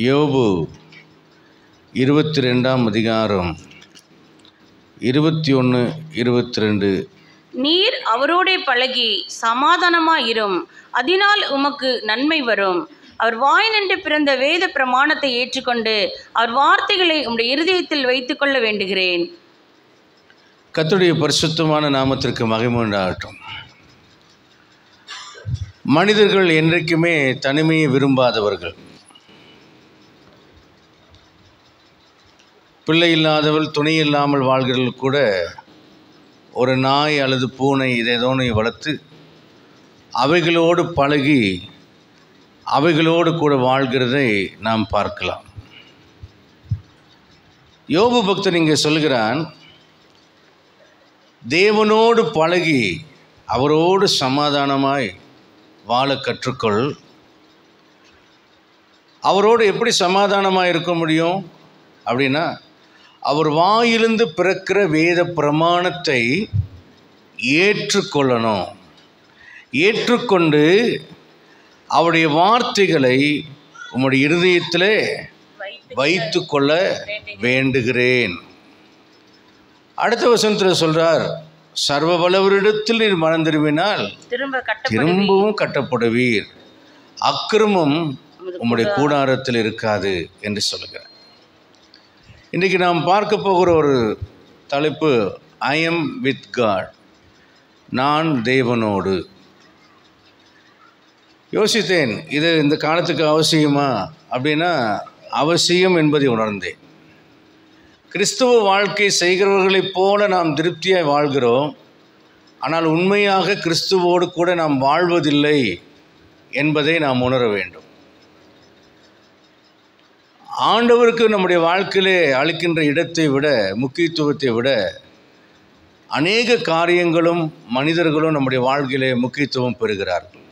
யோபு 22ஆம் அதிகாரம் 21, 22. நீர் அவரோடே பழகி சமாதானமாயிரும், அதனால் உமக்கு நன்மை வரும். அவர் வாய் நின்று பிறந்த வேத பிரமாணத்தை ஏற்றுக்கொண்டு அவர் வார்த்தைகளை உம்முடைய இருதயத்தில் வைத்துக்கொள்ள வேண்டுகிறேன். கர்த்தருடைய பரிசுத்தமான நாமத்திற்கு மகிமை உண்டாகட்டும். மனிதர்கள் என்றைக்குமே தனிமையை விரும்பாதவர்கள். பிள்ளை இல்லாதவள் துணை இல்லாமல் வாழ்கிறவர்கள் கூட ஒரு நாய் அல்லது பூனை இதோனை வளர்த்து அவைகளோடு பழகி அவைகளோடு கூட வாழ்கிறதை நாம் பார்க்கலாம். யோபு பக்தன் இங்கே சொல்கிறான், தேவனோடு பழகி அவரோடு சமாதானமாய் வாழ கற்றுக்கொள். அவரோடு எப்படி சமாதானமாக இருக்க முடியும் அப்படின்னா, அவர் வாயிலிருந்து பிறக்கிற வேத பிரமாணத்தை ஏற்றுக்கொள்ளணும். ஏற்றுக்கொண்டு அவருடைய வார்த்தைகளை உம்முடைய இருதயத்திலே வைத்து கொள்ள வேண்டுகிறேன். அடுத்த வசனத்தில் சொல்றார், சர்வ வல்லவரிடத்தில் நீர் மனம் திரும்பினால் திரும்பவும் கட்டப்படுவீர், அக்கிரமம் உம்முடைய கூடாரத்தில் இருக்காது என்று சொல்லுகிறார். இன்றைக்கி நாம் பார்க்க போகிற ஒரு தலைப்பு, ஐ எம் வித் காட், நான் தேவனோடு. யோசித்தேன், இது இந்த காலத்துக்கு அவசியமா அப்படின்னா அவசியம் என்பதை உணர்ந்தேன். கிறிஸ்துவ வாழ்க்கை செய்கிறவர்களைப் போல நாம் திருப்தியாய் வாழ்கிறோம், ஆனால் உண்மையாக கிறிஸ்துவோடு கூட நாம் வாழ்வதில்லை என்பதை நாம் உணர வேண்டும். ஆண்டவருக்கு நம்முடைய வாழ்க்கையிலே அளிக்கின்ற இடத்தை விட, முக்கியத்துவத்தை விட அநேக காரியங்களும் மனிதர்களும் நம்முடைய வாழ்க்கையிலே முக்கியத்துவம் பெறுகிறார்கள்.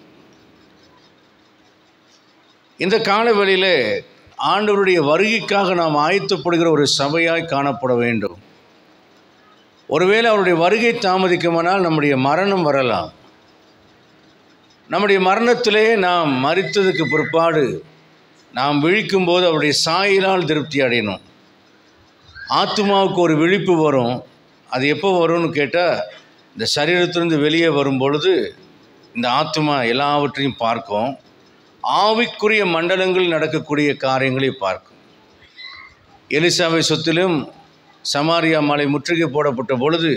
இந்த காலவெளியிலே ஆண்டவருடைய வருகைக்காக நாம் ஆயத்தப்படுகிற ஒரு சபையாய் காணப்பட வேண்டும். ஒருவேளை அவருடைய வருகை தாமதிக்குமானால் நம்முடைய மரணம் வரலாம். நம்முடைய மரணத்திலே நாம் மரித்ததுக்கு பிற்பாடு நாம் விழிக்கும்போது அவருடைய சாயலால் திருப்தி அடையணும். ஆத்துமாவுக்கு ஒரு விழிப்பு வரும். அது எப்போ வரும்னு கேட்டால், இந்த சரீரத்திலிருந்து வெளியே வரும் பொழுது இந்த ஆத்துமா எல்லாவற்றையும் பார்க்கும். ஆவிக்குரிய மண்டலங்கள் நடக்கக்கூடிய காரியங்களை பார்க்கும். எலிசாவை சுற்றிலும் சமாரியா மலை முற்றுகை போடப்பட்ட பொழுது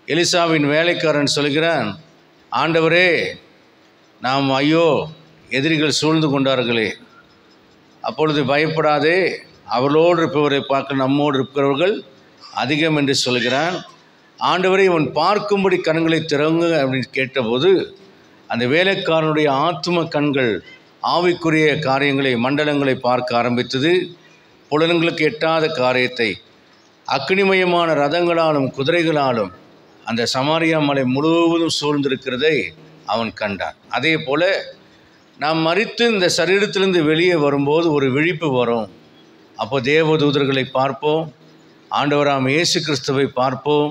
எலிசாவின் வேலைக்காரன் சொல்கிறான், ஆண்டவரே, நாம் ஐயோ எதிரிகள் சூழ்ந்து கொண்டார்களே, அப்பொழுது பயப்படாதே, அவர்களோடு இருப்பவரை பார்க்க நம்மோடு இருக்கிறவர்கள் அதிகம் என்று சொல்கிறான். ஆண்டவரை இவன் பார்க்கும்படி கண்களை திறங்க அப்படின்னு கேட்டபோது அந்த வேலைக்காரனுடைய ஆத்தும கண்கள் ஆவிக்குரிய காரியங்களை, மண்டலங்களை பார்க்க ஆரம்பித்தது. புலன்களுக்கு எட்டாத காரியத்தை அக்னிமயமான ரதங்களாலும் குதிரைகளாலும் அந்த சமாரியா மலை முழுவதும் சூழ்ந்திருக்கிறதை அவன் கண்டான். அதே போல் நாம் மரித்து இந்த சரீரத்திலிருந்து வெளியே வரும்போது ஒரு விழிப்பு வரும். அப்போ தேவதூதர்களை பார்ப்போம், ஆண்டவராம் இயேசு கிறிஸ்துவை பார்ப்போம்.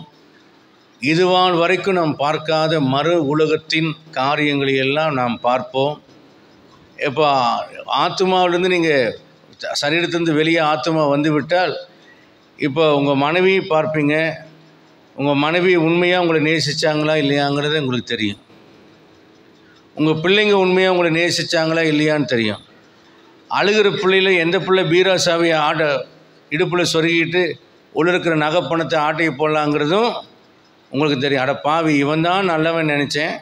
இதுவான் வரைக்கும் நாம் பார்க்காத மறு உலகத்தின் காரியங்களை எல்லாம் நாம் பார்ப்போம். இப்போ ஆத்மாவிலேருந்து நீங்கள் சரீரத்திலேருந்து வெளியே ஆத்மா வந்து விட்டால், இப்போ உங்கள் மனைவியை பார்ப்பீங்க. உங்கள் மனைவி உண்மையாக உங்களை நேசித்தாங்களா இல்லையாங்கிறது உங்களுக்கு தெரியும். உங்கள் பிள்ளைங்க உண்மையாக உங்களை நேசித்தாங்களா இல்லையான்னு தெரியும். அழுகிற பிள்ளையில் எந்த பிள்ளை பீரா சாவியை இடுப்பில் சொருகிட்டு உள்ள இருக்கிற நகைப்பணத்தை ஆட்டையை போடலாங்கிறதும் உங்களுக்கு தெரியும். அட பாவி, இவன் தான் நல்லவன் நினச்சேன்,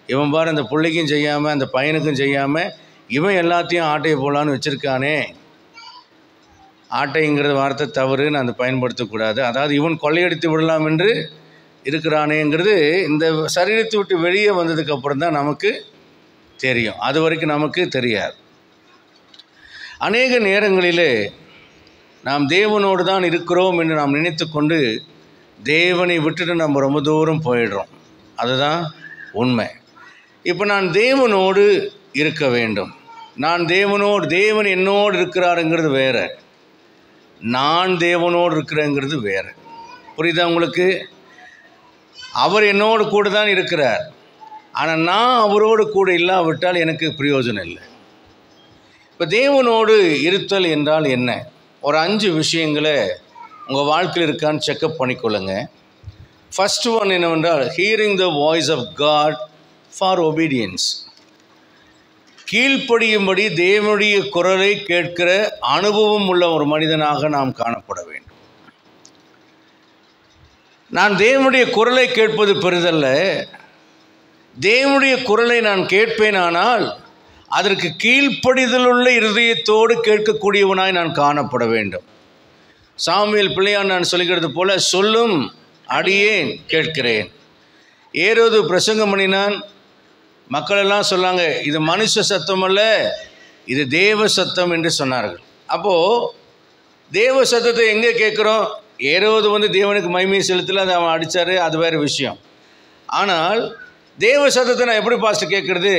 இவன் பாரு அந்த பிள்ளைக்கும் செய்யாமல் அந்த பையனுக்கும் செய்யாமல் இவன் எல்லாத்தையும் ஆட்டையை போடலான்னு வச்சுருக்கானே. ஆட்டைங்கிறது வார்த்தை தவறு, நான் அதை பயன்படுத்தக்கூடாது. அதாவது இவன் கொள்ளையடித்து விடலாம் என்று இருக்கிறானேங்கிறது இந்த சரீரத்தை விட்டு வெளியே வந்ததுக்கப்புறம் தான் நமக்கு தெரியும். அது வரைக்கும் நமக்கு தெரியாது. அநேக நேரங்களிலே நாம் தேவனோடு தான் இருக்கிறோம் என்று நாம் நினைத்து கொண்டு தேவனை விட்டுட்டு நம்ம ரொம்ப தூரம் போயிடுறோம். அதுதான் உண்மை. இப்போ நான் தேவனோடு இருக்க வேண்டும், நான் தேவன் என்னோடு இருக்கிறாருங்கிறது வேறு, நான் தேவனோடு இருக்கிறேங்கிறது வேறு. புரியுதா உங்களுக்கு? அவர் என்னோடு கூட தான் இருக்கிறார், ஆனால் நான் அவரோடு கூட இல்லாவிட்டால் எனக்கு பிரயோஜனம் இல்லை. இப்போ தேவனோடு இருத்தல் என்றால் என்ன? ஒரு 5 விஷயங்களை உங்கள் வாழ்க்கையில் இருக்கான்னு செக்கப் பண்ணிக்கொள்ளுங்க. ஃபர்ஸ்ட் ஒன் என்னவென்றால் hearing the voice of God for obedience. கீழ்ப்படியும்படி தேவனுடைய குரலை கேட்கிற அனுபவம் உள்ள ஒரு மனிதனாக நாம் காணப்பட வேண்டும். நான் தேவனுடைய குரலை கேட்பது பெரிதல்ல, தேவனுடைய குரலை நான் கேட்பேனானால் அதற்கு கீழ்ப்படிதலுள்ள இருதயத்தோடு கேட்கக்கூடியவனாய் நான் காணப்பட வேண்டும். சாமுவேல் பிள்ளையான் நான் சொல்கிறது போல, சொல்லும் அடியேன் கேட்கிறேன். ஏரோது பிரசங்கம் பண்ணினான், மக்களெல்லாம் சொன்னாங்க இது மனுஷ சத்தம் அல்ல, இது தேவ சத்தம் என்று சொன்னார்கள். அப்போது தேவ சத்தத்தை எங்கே கேட்குறோம்? ஏரோது தேவனுக்கு மகிமையை செலுத்தல, அதை அவன் அடித்தார், அது வேறு விஷயம். ஆனால் தேவ சத்தத்தை நான் எப்படி பாஸ்டர் கேட்குறது?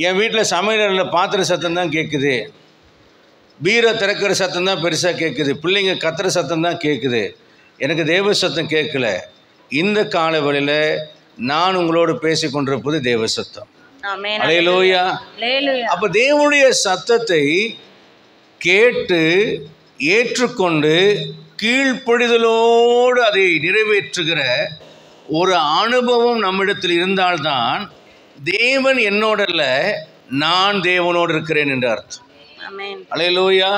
என் வீட்டில் சமையலில் பாத்திர சத்தம் தான் கேட்குது, பீரை திறக்கிற சத்தம் தான் பெருசாக கேட்குது, பிள்ளைங்க கத்துற சத்தம் தான் கேட்குது, எனக்கு தேவ சத்தம் கேட்கல. இந்த காலவெளியில் நான் உங்களோடு பேசி கொண்டிருப்பது தேவ சத்தம். அல்லேலூயா. அப்போ தேவனுடைய சத்தத்தை கேட்டு ஏற்றுக்கொண்டு கீழ்ப்படிதலோடு அதை நிறைவேற்றுகிற ஒரு அனுபவம் நம்மிடத்தில் இருந்தால்தான் தேவன் என்னோடல்ல, நான் தேவனோடு இருக்கிறேன் என்று அர்த்தம். அல்லேலூயா.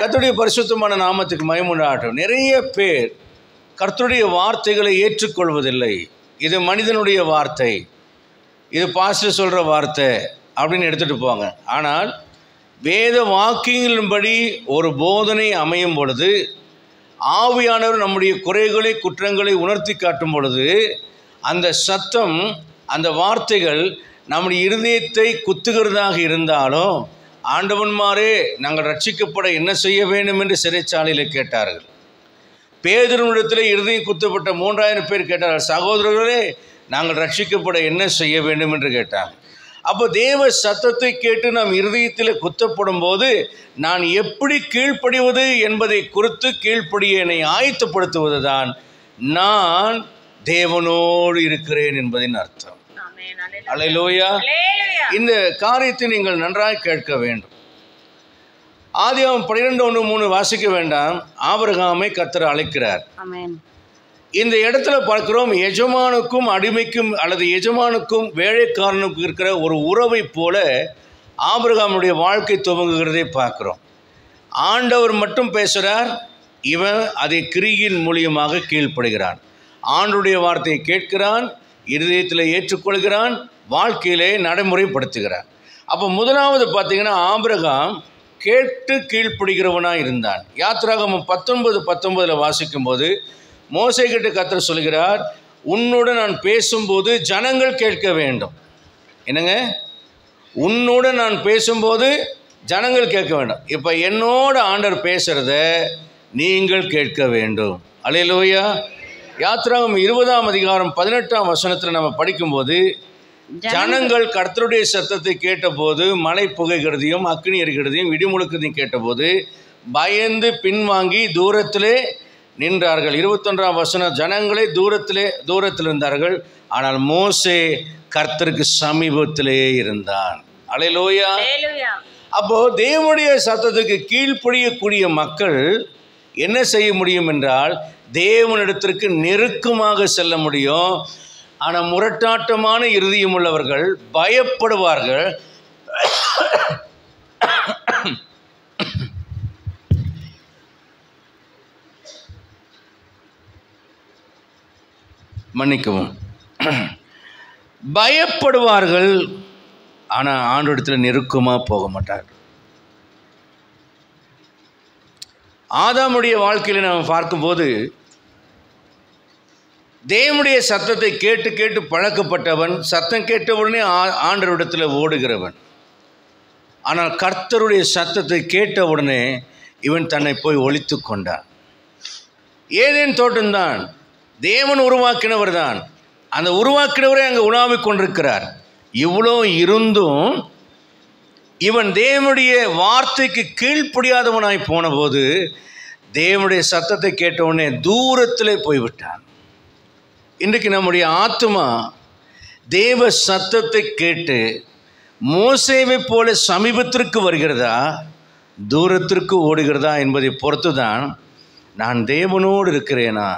கர்த்தருடைய பரிசுத்தமான நாமத்துக்கு மகிமை உண்டாகட்டும். நிறைய பேர் கர்த்தருடைய வார்த்தைகளை ஏற்றுக்கொள்வதில்லை. இது மனிதனுடைய வார்த்தை, இது பாஸ்டர் சொல்கிற வார்த்தை அப்படின்னு எடுத்துகிட்டு போவாங்க. ஆனால் வேத வாக்கியங்களின்படி ஒரு போதனை அமையும் பொழுது, ஆவியானவர் நம்முடைய குறைகளை குற்றங்களை உணர்த்தி காட்டும் பொழுது, அந்த சத்தம் அந்த வார்த்தைகள் நம்முடைய இருதயத்தை குத்துகிறதாக இருந்தாலும், ஆண்டவன்மாரே நாங்கள் ரட்சிக்கப்பட என்ன செய்ய வேண்டும் என்று சிறைச்சாலையில் கேட்டார்கள். பேதுருவிடத்தில் இருதயம் குத்தப்பட்ட 3000 பேர் கேட்டார்கள், சகோதரர்களே நாங்கள் ரட்சிக்கப்பட என்ன செய்ய வேண்டும் என்று கேட்டாங்க. அப்போ தேவ சத்தத்தை கேட்டு நாம் இருதயத்தில் குத்தப்படும் போது நான் எப்படி கீழ்ப்படிவது என்பதை குறித்து கீழ்ப்படிய என்னை ஆயத்தப்படுத்துவது தான் நான் தேவனோடு இருக்கிறேன் என்பதின் அர்த்தம். அல்லேலூயா. இந்த காரியத்தை நீங்கள் நன்றாக கேட்க வேண்டும். ஆதியாகமம் 12:1-3 வாசிக்க வேண்டாம். ஆபிரகாமை கர்த்தர் அழைக்கிறார். இந்த இடத்துல பார்க்கிறோம், எஜமானுக்கும் அடிமைக்கும் அல்லது எஜமானுக்கும் வேலைக்காரனுக்கும் இருக்கிற ஒரு உறவை போல ஆபிரகாமுடைய வாழ்க்கை துவங்குகிறதை பார்க்கிறோம். ஆண்டவர் மட்டும் பேசுகிறார், இவன் அதை கிரியின் மூலியமாக கீழ்ப்படுகிறான். ஆண்டுடைய வார்த்தையை கேட்கிறான், இருதயத்தில் ஏற்றுக்கொள்கிறான், வாழ்க்கையிலே நடைமுறைப்படுத்துகிறான். அப்போ முதலாவது பார்த்தீங்கன்னா ஆபிரகாம் கேட்டு கீழ்ப்படுகிறவனாக இருந்தான். யாத்திராகமம் 19:19 வாசிக்கும்போது மோசே கிட்ட கர்த்தர் சொல்கிறார், உன்னோடு நான் பேசும்போது ஜனங்கள் கேட்க வேண்டும். என்னங்க? உன்னோடு நான் பேசும்போது ஜனங்கள் கேட்க வேண்டும். இப்போ என்னோட ஆண்டவர் பேசுகிறத நீங்கள் கேட்க வேண்டும். அல்லேலூயா. யாத்திராகமம் 20:18 நம்ம படிக்கும்போது, ஜனங்கள் கர்த்தருடைய சத்தத்தை கேட்டபோது மலை புகைகிறதையும் அக்கினி எரிகிறதையும் இடிமுழுக்கிறதையும் கேட்டபோது பயந்து பின்வாங்கி தூரத்திலே நின்றார்கள். 21 ஜனங்களே தூரத்தில் இருந்தார்கள், ஆனால் மோசே கர்த்தருக்கு சமீபத்திலே இருந்தான். அல்லேலூயா. அப்போ தேவனுடைய சத்தத்துக்கு கீழ்ப்படியக்கூடிய மக்கள் என்ன செய்ய முடியும் என்றால், தேவனிடத்திற்கு நெருக்கமாக செல்ல முடியும். ஆனால் முரட்டாட்டமான இருதயம் உள்ளவர்கள் பயப்படுவார்கள். மன்னிக்கவும், பயப்படுவார்கள், ஆனால் ஆண்டவரிடத்தில் நெருக்கமாக போக மாட்டார்கள். ஆதாமுடைய வாழ்க்கையில் நாம் பார்க்கும்போது, தேவனுடைய சத்தத்தை கேட்டு கேட்டு பழக்கப்பட்டவன், சத்தம் கேட்டவுடனே ஆண்டவரிடத்தில் ஓடுகிறவன். ஆனால் கர்த்தருடைய சத்தத்தை கேட்டவுடனே இவன் தன்னை போய் ஒளித்து கொண்டான். ஏதேன் தோட்டம்தான், தேவன் உருவாக்கினவர் தான், அந்த உருவாக்கினவரே அங்கே உலாவிக் கொண்டிருக்கிறார். இவ்வளோ இருந்தும் இவன் தேவனுடைய வார்த்தைக்கு கீழ்ப்படியாதவனாய் போன போது தேவனுடைய சத்தத்தை கேட்டவுடனே தூரத்திலே போய்விட்டான். இன்றைக்கு நம்முடைய ஆத்துமா தேவ சத்தத்தை கேட்டு மோசேவை போல சமீபத்திற்கு வருகிறதா தூரத்திற்கு ஓடுகிறதா என்பதை பொறுத்து தான் நான் தேவனோடு இருக்கிறேனா.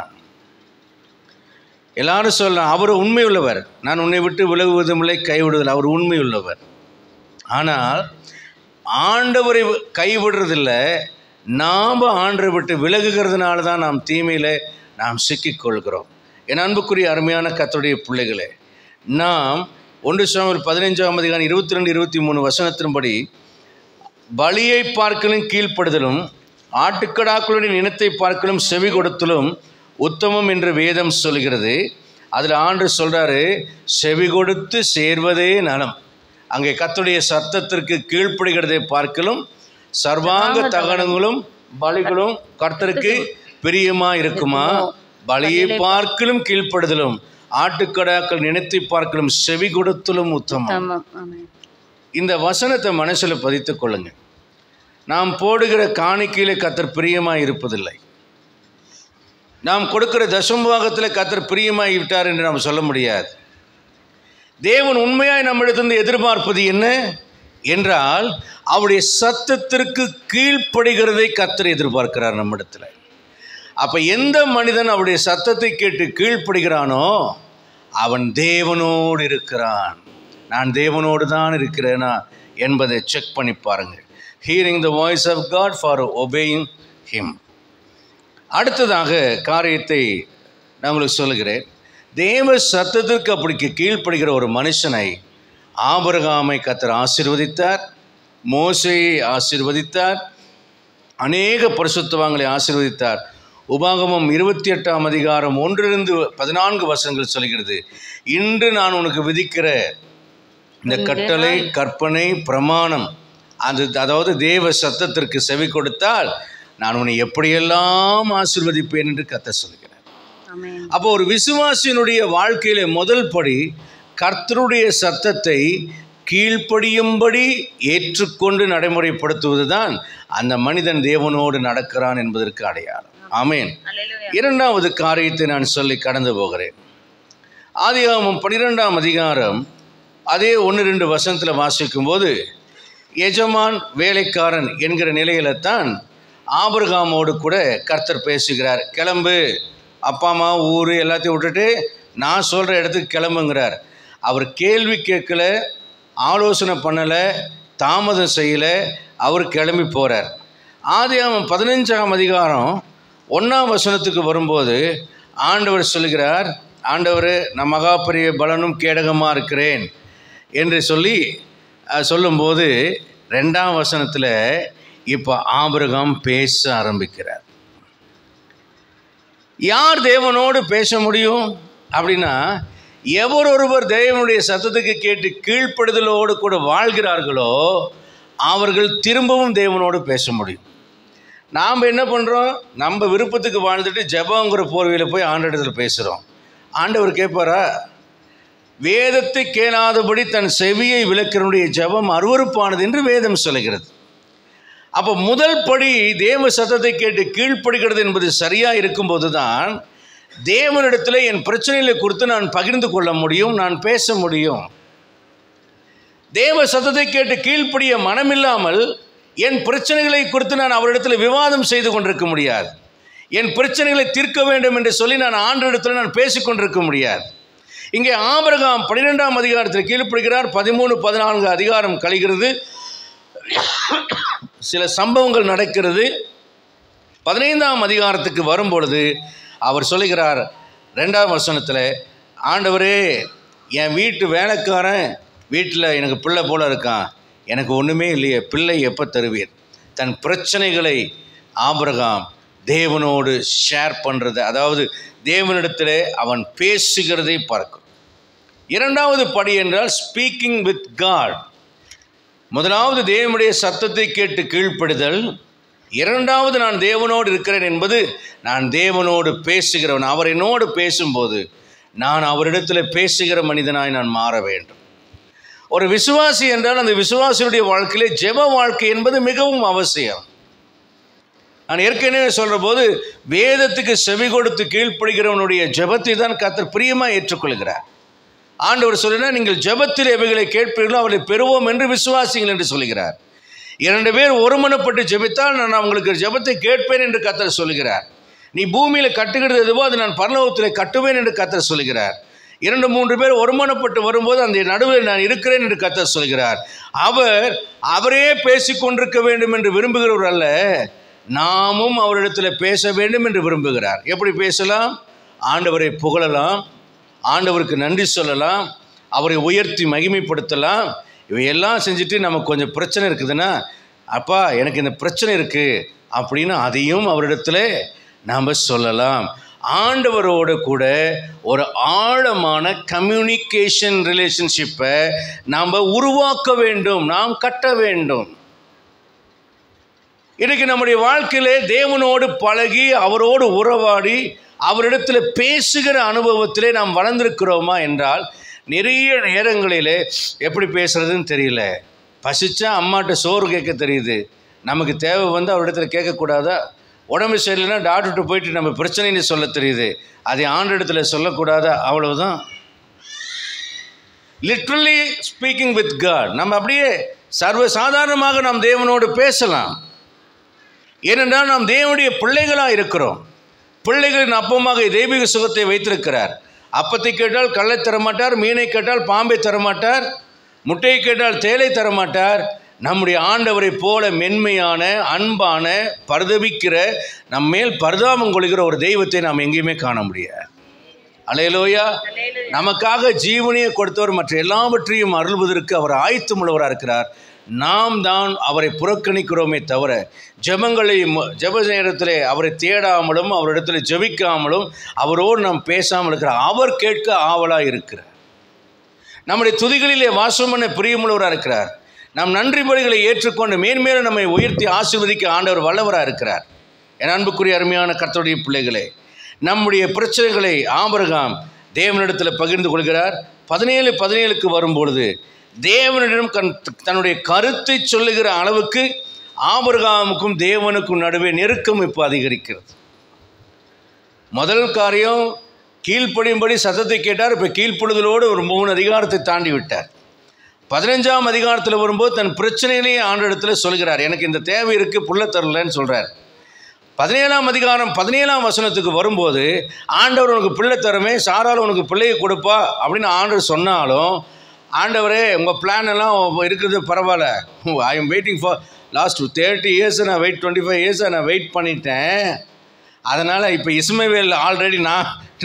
எல்லாரும் சொல்லலாம் அவர் உண்மை உள்ளவர், நான் உன்னை விட்டு விலகுவதும் இல்லை கைவிடுவதில்லை, அவர் உண்மை உள்ளவர். ஆனால் ஆண்டவரை கைவிடுறதில்லை, நாம் ஆண்டவரை விட்டு விலகுகிறதுனால தான் நாம் தீமையில் நாம் சிக்கிக்கொள்கிறோம். என் அன்புக்குரிய அருமையான கர்த்தருடைய பிள்ளைகளே, நாம் 1 சாமுவேல் 15:22-23 வசனத்தின்படி பலியை பார்க்கலும் கீழ்ப்படுதலும் ஆட்டுக்கடாக்களுடைய இனத்தை பார்க்கலும் செவி கொடுத்தலும் உத்தமம் என்று வேதம் சொல்கிறது. அதில் ஆண்டவர் சொல்கிறாரு, செவி கொடுத்து சேர்வதே நலம். அங்கே கர்த்தருடைய சத்தத்திற்கு கீழ்ப்படுகிறதை பார்க்கலும் சர்வாங்க தகனங்களும் பலிகளும் கர்த்தருக்கு பிரியமாக இருக்குமா. பலியை பார்க்கலும் கீழ்ப்படுதலும் ஆட்டுக்கடாக்கள் நினைத்து பார்க்கலும் செவி கொடுத்தலும் உத்தமம். இந்த வசனத்தை மனசில் பதித்துக் கொள்ளுங்க. நாம் போடுகிற காணிக்கையிலே கர்த்தர் பிரியமாக இருப்பதில்லை. நாம் கொடுக்கிற தசமபாகத்தில் கர்த்தர் பிரியமாகி விட்டார் என்று நாம் சொல்ல முடியாது. தேவன் உண்மையாய் நம்மிடத்திலிருந்து எதிர்பார்ப்பது என்ன என்றால் அவருடைய சத்தத்திற்கு கீழ்ப்படுகிறதை கர்த்தர் எதிர்பார்க்கிறார் நம்மிடத்தில். அப்போ எந்த மனிதன் அவருடைய சத்தத்தை கேட்டு கீழ்ப்படுகிறானோ அவன் தேவனோடு இருக்கிறான். நான் தேவனோடு தான் இருக்கிறேனா என்பதை செக் பண்ணி பாருங்கள். Hearing the voice of God for obeying him. அடுத்ததாக காரியத்தை நான் உங்களுக்கு சொல்லுகிறேன். தேவ சத்தத்திற்கு அப்படி கீழ்ப்படுகிற ஒரு மனுஷனை ஆபிரகாமை கர்த்தர் ஆசீர்வதித்தார், மோசேயை ஆசீர்வதித்தார், அநேக பரிசுத்தவான்களை ஆசீர்வதித்தார். உபாகமம் 28:1-14 வசனங்கள் சொல்கிறது, இன்று நான் உனக்கு விதிக்கிற இந்த கட்டளை கற்பனை பிரமாணம் அதாவது தேவ சத்தத்திற்கு செவி கொடுத்தால் நான் உன்னை எப்படியெல்லாம் ஆசீர்வதிப்பேன் என்று கர்த்தர் சொல்கிறார். அப்போ ஒரு விசுவாசியினுடைய வாழ்க்கையில முதல் படி கர்த்தருடைய சத்தத்தை கீழ்ப்படியும்படி ஏற்றுக்கொண்டு நடைமுறைப்படுத்துவது தான் அந்த மனிதன் தேவனோடு நடக்கிறான் என்பதற்கு அடையாளம். ஆமென். இரண்டாவது காரியத்தை நான் சொல்லி கடந்து போகிறேன். ஆதியாகமம் 12ஆம் அதிகாரம் அதே 1-2 வசனத்தில் வாசிக்கும் போது எஜமான் வேலைக்காரன் என்கிற நிலையில தான் ஆபிரகாமோடு கூட கர்த்தர் பேசுகிறார். கிளம்பு, அப்பா அம்மா ஊர் எல்லாத்தையும் விட்டுட்டு நான் சொல்கிற இடத்துக்கு கிளம்புங்கிறார். அவர் கேள்வி கேட்கல, ஆலோசனை பண்ணலை, தாமதம் செய்யலை, அவர் கிளம்பி போகிறார். ஆதியாகமம் 15ஆம் அதிகாரம் 1ஆம் வசனத்துக்கு வரும்போது ஆண்டவர் சொல்கிறார், ஆண்டவர் நான் மகா பெரிய பலனும் கேடகமாக இருக்கிறேன் என்று சொல்லும்போது 2ஆம் வசனத்தில் இப்போ ஆபிரகாம் பேச ஆரம்பிக்கிறார். யார் தேவனோடு பேச முடியும் அப்படின்னா, எவரொருவர் தேவனுடைய சத்தத்துக்கு கேட்டு கீழ்ப்படுதலோடு கூட வாழ்கிறார்களோ அவர்கள் திரும்பவும் தேவனோடு பேச முடியும். நாம் என்ன பண்ணுறோம், நம்ம விருப்பத்துக்கு வாழ்ந்துட்டு ஜெபங்கிற போர்வையில் போய் ஆண்டவரிடத்தில் பேசுகிறோம். ஆண்டவர் கேட்பாரா? வேதத்தை கேளாதபடி தன் செவியை விலக்கிறனுடைய ஜெபம் அருவருப்பானது என்று வேதம் சொல்கிறது. அப்போ முதல் படி தேவ சத்தத்தை கேட்டு கீழ்ப்படுகிறது என்பது சரியாக இருக்கும்போது தான் தேவனிடத்தில் என் பிரச்சனைகளை குறித்து நான் பகிர்ந்து கொள்ள முடியும், நான் பேச முடியும். தேவ சத்தத்தை கேட்டு கீழ்ப்படிய மனமில்லாமல் என் பிரச்சனைகளை குறித்து நான் அவரிடத்தில் விவாதம் செய்து கொண்டிருக்க முடியாது. என் பிரச்சனைகளை தீர்க்க வேண்டும் என்று சொல்லி நான் ஆண்டவரிடத்தில் நான் பேசிக்கொண்டிருக்க முடியாது. இங்கே ஆபிரகாம் 12ஆம் அதிகாரத்தில் கீழ்ப்படுகிறார். 13-14 அதிகாரம் கழிகிறது, சில சம்பவங்கள் நடக்கிறது. 15ஆம் அதிகாரத்துக்கு வரும்பொழுது அவர் சொல்லுகிறார் 2ஆம் வசனத்தில், ஆண்டவரே என் வீட்டு வேலைக்காரன் வீட்டில் எனக்கு பிள்ளை போல இருக்கான், எனக்கு ஒன்றுமே இல்லையே, பிள்ளை எப்போ தருவீர்? தன் பிரச்சனைகளை ஆபிரகாம் தேவனோடு ஷேர் பண்ணுறது, அதாவது தேவனிடத்தில் அவன் பேசுகிறதை பார்க்கும். இரண்டாவது படி என்றால் ஸ்பீக்கிங் வித் காட். முதலாவது தேவனுடைய சத்தத்தை கேட்டு கீழ்ப்படுதல், இரண்டாவது நான் தேவனோடு இருக்கிறேன் என்பது நான் தேவனோடு பேசுகிறவன். அவர் என்னோடு பேசும்போது நான் அவரிடத்தில் பேசுகிற மனிதனாய் நான் மாற வேண்டும். ஒரு விசுவாசி என்றால் அந்த விசுவாசியுடைய வாழ்க்கையிலே ஜெப வாழ்க்கை என்பது மிகவும் அவசியம். நான் ஏற்கனவே சொல்கிற போது வேதத்துக்கு செவி கொடுத்து கீழ்ப்படுகிறவனுடைய ஜெபத்தை தான் கர்த்தர் பிரியமாக ஏற்றுக்கொள்கிறார். ஆண்டவர் சொல்லுனா, நீங்கள் ஜெபத்தில் எவைகளை கேட்பீர்களோ அவளை பெறுவோம் என்று விசுவாசிங்கள் என்று சொல்கிறார். 2 பேர் ஒருமனப்பட்டு ஜெபித்தால் நான் உங்களுக்கு ஜெபத்தை கேட்பேன் என்று கர்த்தர் சொல்கிறார். நீ பூமியில் கட்டுகிறது எதுவோ அது நான் பரலோகத்தில் கட்டுவேன் என்று கர்த்தர் சொல்கிறார். 2-3 பேர் ஒருமனப்பட்டு வரும்போது அந்த நடுவில் நான் இருக்கிறேன் என்று கர்த்தர் சொல்கிறார். அவரே பேசிக்கொண்டிருக்க வேண்டும் என்று விரும்புகிறவர் அல்ல, நாமும் அவரிடத்தில் பேச வேண்டும் என்று விரும்புகிறார். எப்படி பேசலாம்? ஆண்டவரை புகழலாம், ஆண்டவருக்கு நன்றி சொல்லலாம், அவரை உயர்த்தி மகிமைப்படுத்தலாம். இவையெல்லாம் செஞ்சுட்டு நமக்கு கொஞ்சம் பிரச்சனை இருக்குதுன்னா, அப்பா எனக்கு இந்த பிரச்சனை இருக்குது அப்படின்னு அதையும் அவரிடத்தில் நாம் சொல்லலாம். ஆண்டவரோடு கூட ஒரு ஆழமான கம்யூனிகேஷன் ரிலேஷன்ஷிப்பை நாம் உருவாக்க வேண்டும், நாம் கட்ட வேண்டும். இன்றைக்கு நம்முடைய வாழ்க்கையிலே தேவனோடு பழகி அவரோடு உறவாடி அவரிடத்தில் பேசுகிற அனுபவத்திலே நாம் வளர்ந்திருக்கிறோமா என்றால், நிறைய நேரங்களிலே எப்படி பேசுகிறதுன்னு தெரியல. பசிச்சா அம்மாட்ட சோறு கேட்க தெரியுது, நமக்கு தேவை வந்து அவரிடத்துல கேட்கக்கூடாதா? உடம்பு சரியில்லைன்னா டாக்டர்கிட்ட போயிட்டு நம்ம பிரச்சனைன்னு சொல்ல தெரியுது, அதை ஆண்டவரிடத்தில் சொல்லக்கூடாதா? அவ்வளவுதான். Literally speaking with God. நம்ம அப்படியே சர்வசாதாரணமாக நாம் தேவனோடு பேசலாம். ஏனென்றால் நாம் தேவனுடைய பிள்ளைகளாக இருக்கிறோம். பிள்ளைகளின் அப்பமாக தெய்வீக சுகத்தை வைத்திருக்கிறார். அப்பத்தை கேட்டால் கல்லை தரமாட்டார், மீனை கேட்டால் பாம்பை தரமாட்டார், முட்டையை கேட்டால் தேலை தரமாட்டார். நம்முடைய ஆண்டவரை போல மென்மையான, அன்பான, பரிதபிக்கிற, நம்மேல் பரிதாபம் கொள்கிற ஒரு தெய்வத்தை நாம் எங்கேயுமே காண முடியாது. அல்லேலூயா. நமக்காக ஜீவனையை கொடுத்தவர், மற்ற எல்லாவற்றையும் அருள்வதற்கு அவர் ஆயத்தமுள்ளவராக இருக்கிறார். நாம் தான் அவரை புறக்கணிக்கிறோமே தவிர ஜெப நேரத்திலே அவரை தேடாமலும் அவரிடத்தில் ஜெபிக்காமலும் அவரோடு நாம் பேசாமல் இருக்கிறார். அவர் கேட்க ஆவலாக இருக்கிறார். நம்முடைய துதிகளிலே வாசம் பண்ண பிரியமுள்ளவராக இருக்கிறார். நாம் நன்றி பலிகளை ஏற்றுக்கொண்டு மேன்மேலும் நம்மை உயர்த்தி ஆசீர்வதிக்க ஆண்டவர் வல்லவராக இருக்கிறார். என் அன்புக்குரிய அருமையான கர்த்தருடைய பிள்ளைகளே, நம்முடைய பிரச்சனைகளை ஆபிரகாம் தேவனிடத்தில் பகிர்ந்து கொள்கிறார். 17:17 வரும்பொழுது தேவனிடம் தன்னுடைய கருத்தை சொல்லுகிற அளவுக்கு ஆபிரகாமுக்கும் தேவனுக்கும் நடுவே நெருக்கம் இப்போ அதிகரிக்கிறது. முதல் காரியம் கீழ்ப்படியும்படி சத்தத்தை கேட்டார். இப்போ கீழ்ப்படுதலோடு ஒரு 3 அதிகாரத்தை தாண்டி விட்டார். 15ஆம் அதிகாரத்தில் வரும்போது தன் பிரச்சனையிலேயே ஆண்டவரிடத்தில் சொல்கிறார், எனக்கு இந்த தேவை இருக்குது, புள்ள தரலன்னு சொல்கிறார். 17ஆம் அதிகாரம் 17ஆம் வசனத்துக்கு வரும்போது ஆண்டவர் உனக்கு பிள்ளை தரமே, சாரால் உனக்கு பிள்ளையை கொடுப்பா அப்படின்னு ஆண்டவர் சொன்னாலும், ஆண்டவரே உங்கள் பிளான் எல்லாம் இருக்கிறது பரவாயில்ல, I am waiting for last 30 years நான் 25 years நான் வெயிட் பண்ணிட்டேன். அதனால் இப்போ இஸ்மவேல் ஆல்ரெடி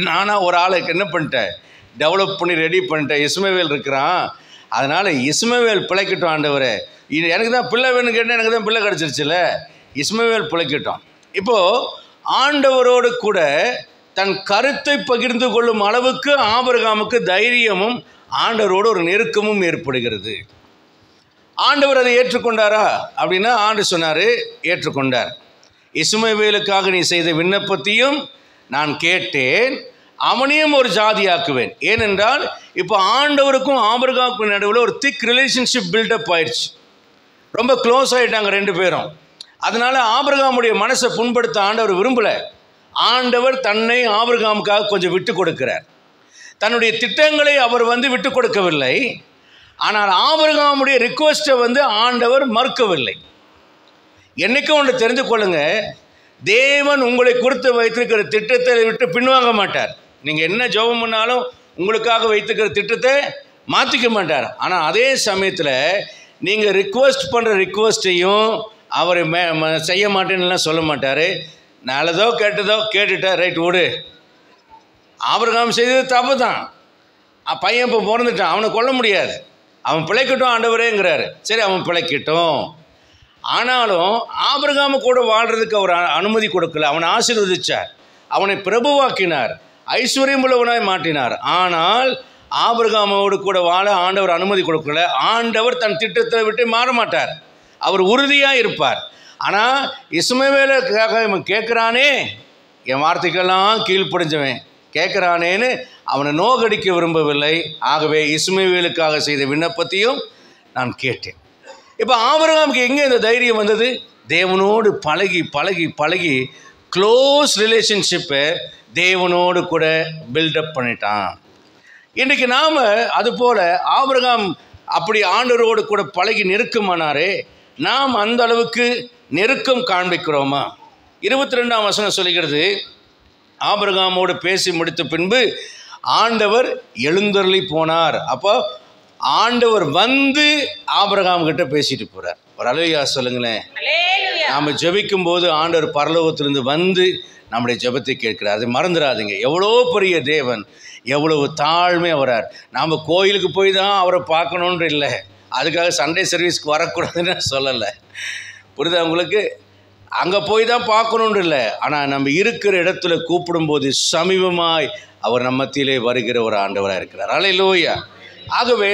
நானாக ஒரு ஆளுக்கு என்ன பண்ணிட்டேன், டெவலப் பண்ணி ரெடி பண்ணிட்டேன். இஸ்மவேல் இருக்கிறான், அதனால் இஸ்மவேல் பிழைக்கட்டும் ஆண்டவரே. எனக்கு தான் பிள்ளை வேணும்னு கேட்டால் எனக்கு தான் பிள்ளை கிடச்சிருச்சுல, இஸ்மவேல் பிழைக்கட்டும். இப்போது ஆண்டவரோடு கூட தன் கருத்தை பகிர்ந்து கொள்ளும் அளவுக்கு ஆபிரகாமுக்கு தைரியமும் ஆண்டவரோடு ஒரு நெருக்கமும் ஏற்படுகிறது. ஆண்டவர் அதை ஏற்றுக்கொண்டாரா அப்படின்னா, ஆண்டவர் சொன்னார், ஏற்றுக்கொண்டார். இஸ்மவேலுக்காக நீ செய்த விண்ணப்பத்தையும் நான் கேட்டேன், அவனையும் ஒரு ஜாதியாக்குவேன். ஏனென்றால் இப்போ ஆண்டவருக்கும் ஆபிரகாமுக்கும் நடுவில் ஒரு திக் ரிலேஷன்ஷிப் பில்டப் ஆயிடுச்சு. ரொம்ப க்ளோஸ் ஆகிட்டாங்க 2 பேரும். அதனால் ஆபிரகாமுடைய மனசை புண்படுத்த ஆண்டவர் விரும்பலை. ஆண்டவர் தன்னை ஆபிரகாமுக்காக கொஞ்சம் விட்டு கொடுக்கிறார். தன்னுடைய திட்டங்களை அவர் விட்டு கொடுக்கவில்லை. ஆனால் ஆபிரகாமுடைய ரிக்வெஸ்ட்டை ஆண்டவர் மறுக்கவில்லை. என்றைக்கும் ஒன்று தெரிந்து கொள்ளுங்க, தேவன் உங்களை குறித்து வைத்திருக்கிற திட்டத்தை விட்டு பின்வாங்க மாட்டார். நீங்கள் என்ன ஜெபம் பண்ணாலும் உங்களுக்காக வைத்திருக்கிற திட்டத்தை மாற்றிக்க மாட்டார். ஆனால் அதே சமயத்தில் நீங்கள் ரிக்வெஸ்ட் பண்ணுற ரிக்வெஸ்ட்டையும் அவர் செய்ய மாட்டேன்னுலாம் சொல்ல மாட்டார். நல்லதோ கெட்டதோ கேட்டுட்டார், ரைட் விடு. ஆபிரகாம் செய்தது தப்பு தான். பையன் இப்போ பிறந்துட்டான், அவனை கொல்ல முடியாது, அவன் பிழைக்கட்டும் ஆண்டவரேங்கிறாரு. சரி, அவன் பிழைக்கட்டும். ஆனாலும் ஆபிரகாம கூட வாழ்கிறதுக்கு அவர் அனுமதி கொடுக்கல. அவனை ஆசீர்வதிச்சார், அவனை பிரபுவாக்கினார், ஐஸ்வர்யம் உள்ளவனாய் மாற்றினார். ஆனால் ஆபிரகாமோடு கூட வாழ ஆண்டவர் அனுமதி கொடுக்கல. ஆண்டவர் தன் திட்டத்தை விட்டு மாற மாட்டார், அவர் உறுதியாக இருப்பார். ஆனால் இஸ்மவேலுக்காக இவன் கேட்குறானே, என் வார்த்தைக்கெல்லாம் கீழ்ப்படிஞ்சவன் கேட்குறானேன்னு அவனை நோகடிக்க விரும்பவில்லை. ஆகவே இஸ்மவேலுக்காக செய்த விண்ணப்பத்தையும் நான் கேட்டேன். இப்போ ஆபிரகாமுக்கு எங்கே இந்த தைரியம் வந்தது? தேவனோடு பழகி பழகி பழகி க்ளோஸ் ரிலேஷன்ஷிப்பை தேவனோடு கூட பில்டப் பண்ணிட்டான். இன்றைக்கு நாம் அதுபோல் ஆபிரகாம் அப்படி ஆண்டவரோடு கூட பழகி நெருக்கமானாரே, நாம் அந்த அளவுக்கு நெருக்கம் காண்பிக்கிறோமா? 22ஆம் வசனம் சொல்கிறது, ஆபிரகாமோடு பேசி முடித்த பின்பு ஆண்டவர் எழுந்தருளி போனார். அப்போ ஆண்டவர் வந்து ஆபிரகாம் கிட்ட பேசிட்டு போகிறார். ஒரு அல்லேலூயா சொல்லுங்களேன். நாம் ஜெபிக்கும் போது ஆண்டவர் பரலோகத்திலிருந்து வந்து நம்முடைய ஜெபத்தை கேட்கிறார். அதை மறந்துடாதீங்க. எவ்வளோ பெரிய தேவன், எவ்வளவு தாழ்மையாக வரார். நாம் கோயிலுக்கு போய் தான் அவரை பார்க்கணுன்ற இல்லை, அதுக்காக சண்டே சர்வீஸ்க்கு வரக்கூடாதுன்னு சொல்லலை. புரியுதா உங்களுக்கு? அங்கே போய் தான் பார்க்கணுன்னு இல்லை, ஆனால் நம்ம இருக்கிற இடத்துல கூப்பிடும்போது சமீபமாய் அவர் நம்ம மத்தியிலே வருகிற ஒரு ஆண்டவராக இருக்கிறார். அல்லேலூயா. ஆகவே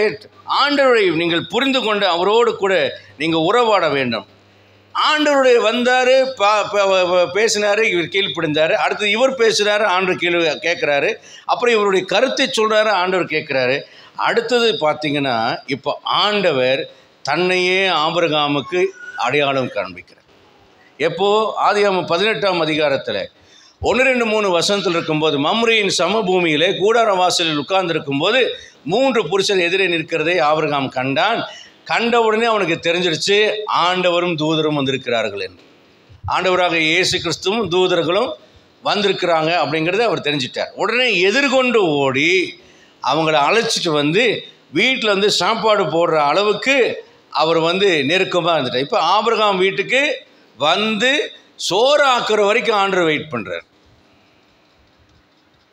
ஆண்டவரை நீங்கள் புரிந்து கொண்டு அவரோடு கூட நீங்கள் உறவாட வேண்டும். ஆண்டவருடைய வந்தார், பேசினார், இவர் கீழ்ப்படிந்தார். அடுத்து இவர் பேசுகிறாரு, ஆண்டவர் கீழ் கேட்குறாரு. அப்புறம் இவருடைய கருத்தை சொல்கிறாரு, ஆண்டவர் கேட்குறாரு. அடுத்தது பார்த்தீங்கன்னா, இப்போ ஆண்டவர் தன்னையே ஆபிரகாமுக்கு அடையாளம் காண்பிக்கிறார். எப்போது? ஆதியாகமம் 18ஆம் அதிகாரத்தில் 1, 2, 3 வசனத்தில் இருக்கும்போது, மம்ரேயின் சமபூமியிலே கூடார வாசலில் உட்கார்ந்துருக்கும்போது 3 புருஷர் எதிரே நிற்கிறதை ஆபிரகாம் கண்டான். கண்ட உடனே அவனுக்கு தெரிஞ்சிருச்சு, ஆண்டவரும் தூதரும் வந்திருக்கிறார்கள் என்று. ஆண்டவராக இயேசு கிறிஸ்துவும் தூதர்களும் வந்திருக்கிறாங்க அப்படிங்கிறத அவர் தெரிஞ்சிட்டார். உடனே எதிர்கொண்டு ஓடி அவங்கள அழைச்சிட்டு வந்து வீட்டில் வந்து சாப்பாடு போடுற அளவுக்கு அவர் வந்து நெருக்கமாக இருந்துட்டார். இப்போ ஆபிரகாம் வீட்டுக்கு வந்து சோறு ஆக்குற வரைக்கும் ஆண்டவர் வெயிட் பண்ணுறார்.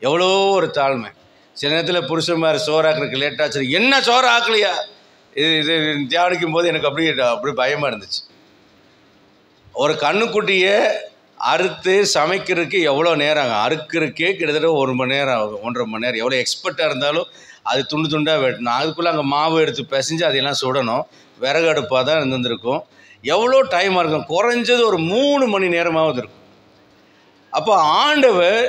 எவ்வளோ ஒரு தாழ்மை. சில நேரத்தில் புருஷன்மார் சோறாக்குறதுக்கு லேட்டாச்சு, என்ன சோறு ஆக்கலையா, இது தியானிக்கும் போது எனக்கு அப்படி பயமாக இருந்துச்சு. ஒரு கண்ணுக்குட்டியை அறுத்து சமைக்கிறதுக்கு எவ்வளோ நேரம் ஆகும்? அறுக்கிறதுக்கே கிட்டத்தட்ட 1 மணி நேரம் ஆகும், 1.5 மணி நேரம். எவ்வளோ எக்ஸ்பர்ட்டாக இருந்தாலும் அது துண்டு துண்டாக வெட்டணும். அதுக்குள்ளே அங்கே மாவு எடுத்து பிசைஞ்சு அதையெல்லாம் சுடணும். விறகு அடுப்பாக தான் இருந்திருக்கும். எவ்வளோ டைமாக இருக்கும்? குறைஞ்சது ஒரு 3 மணி நேரமாவது இருக்கும். அப்போ ஆண்டவர்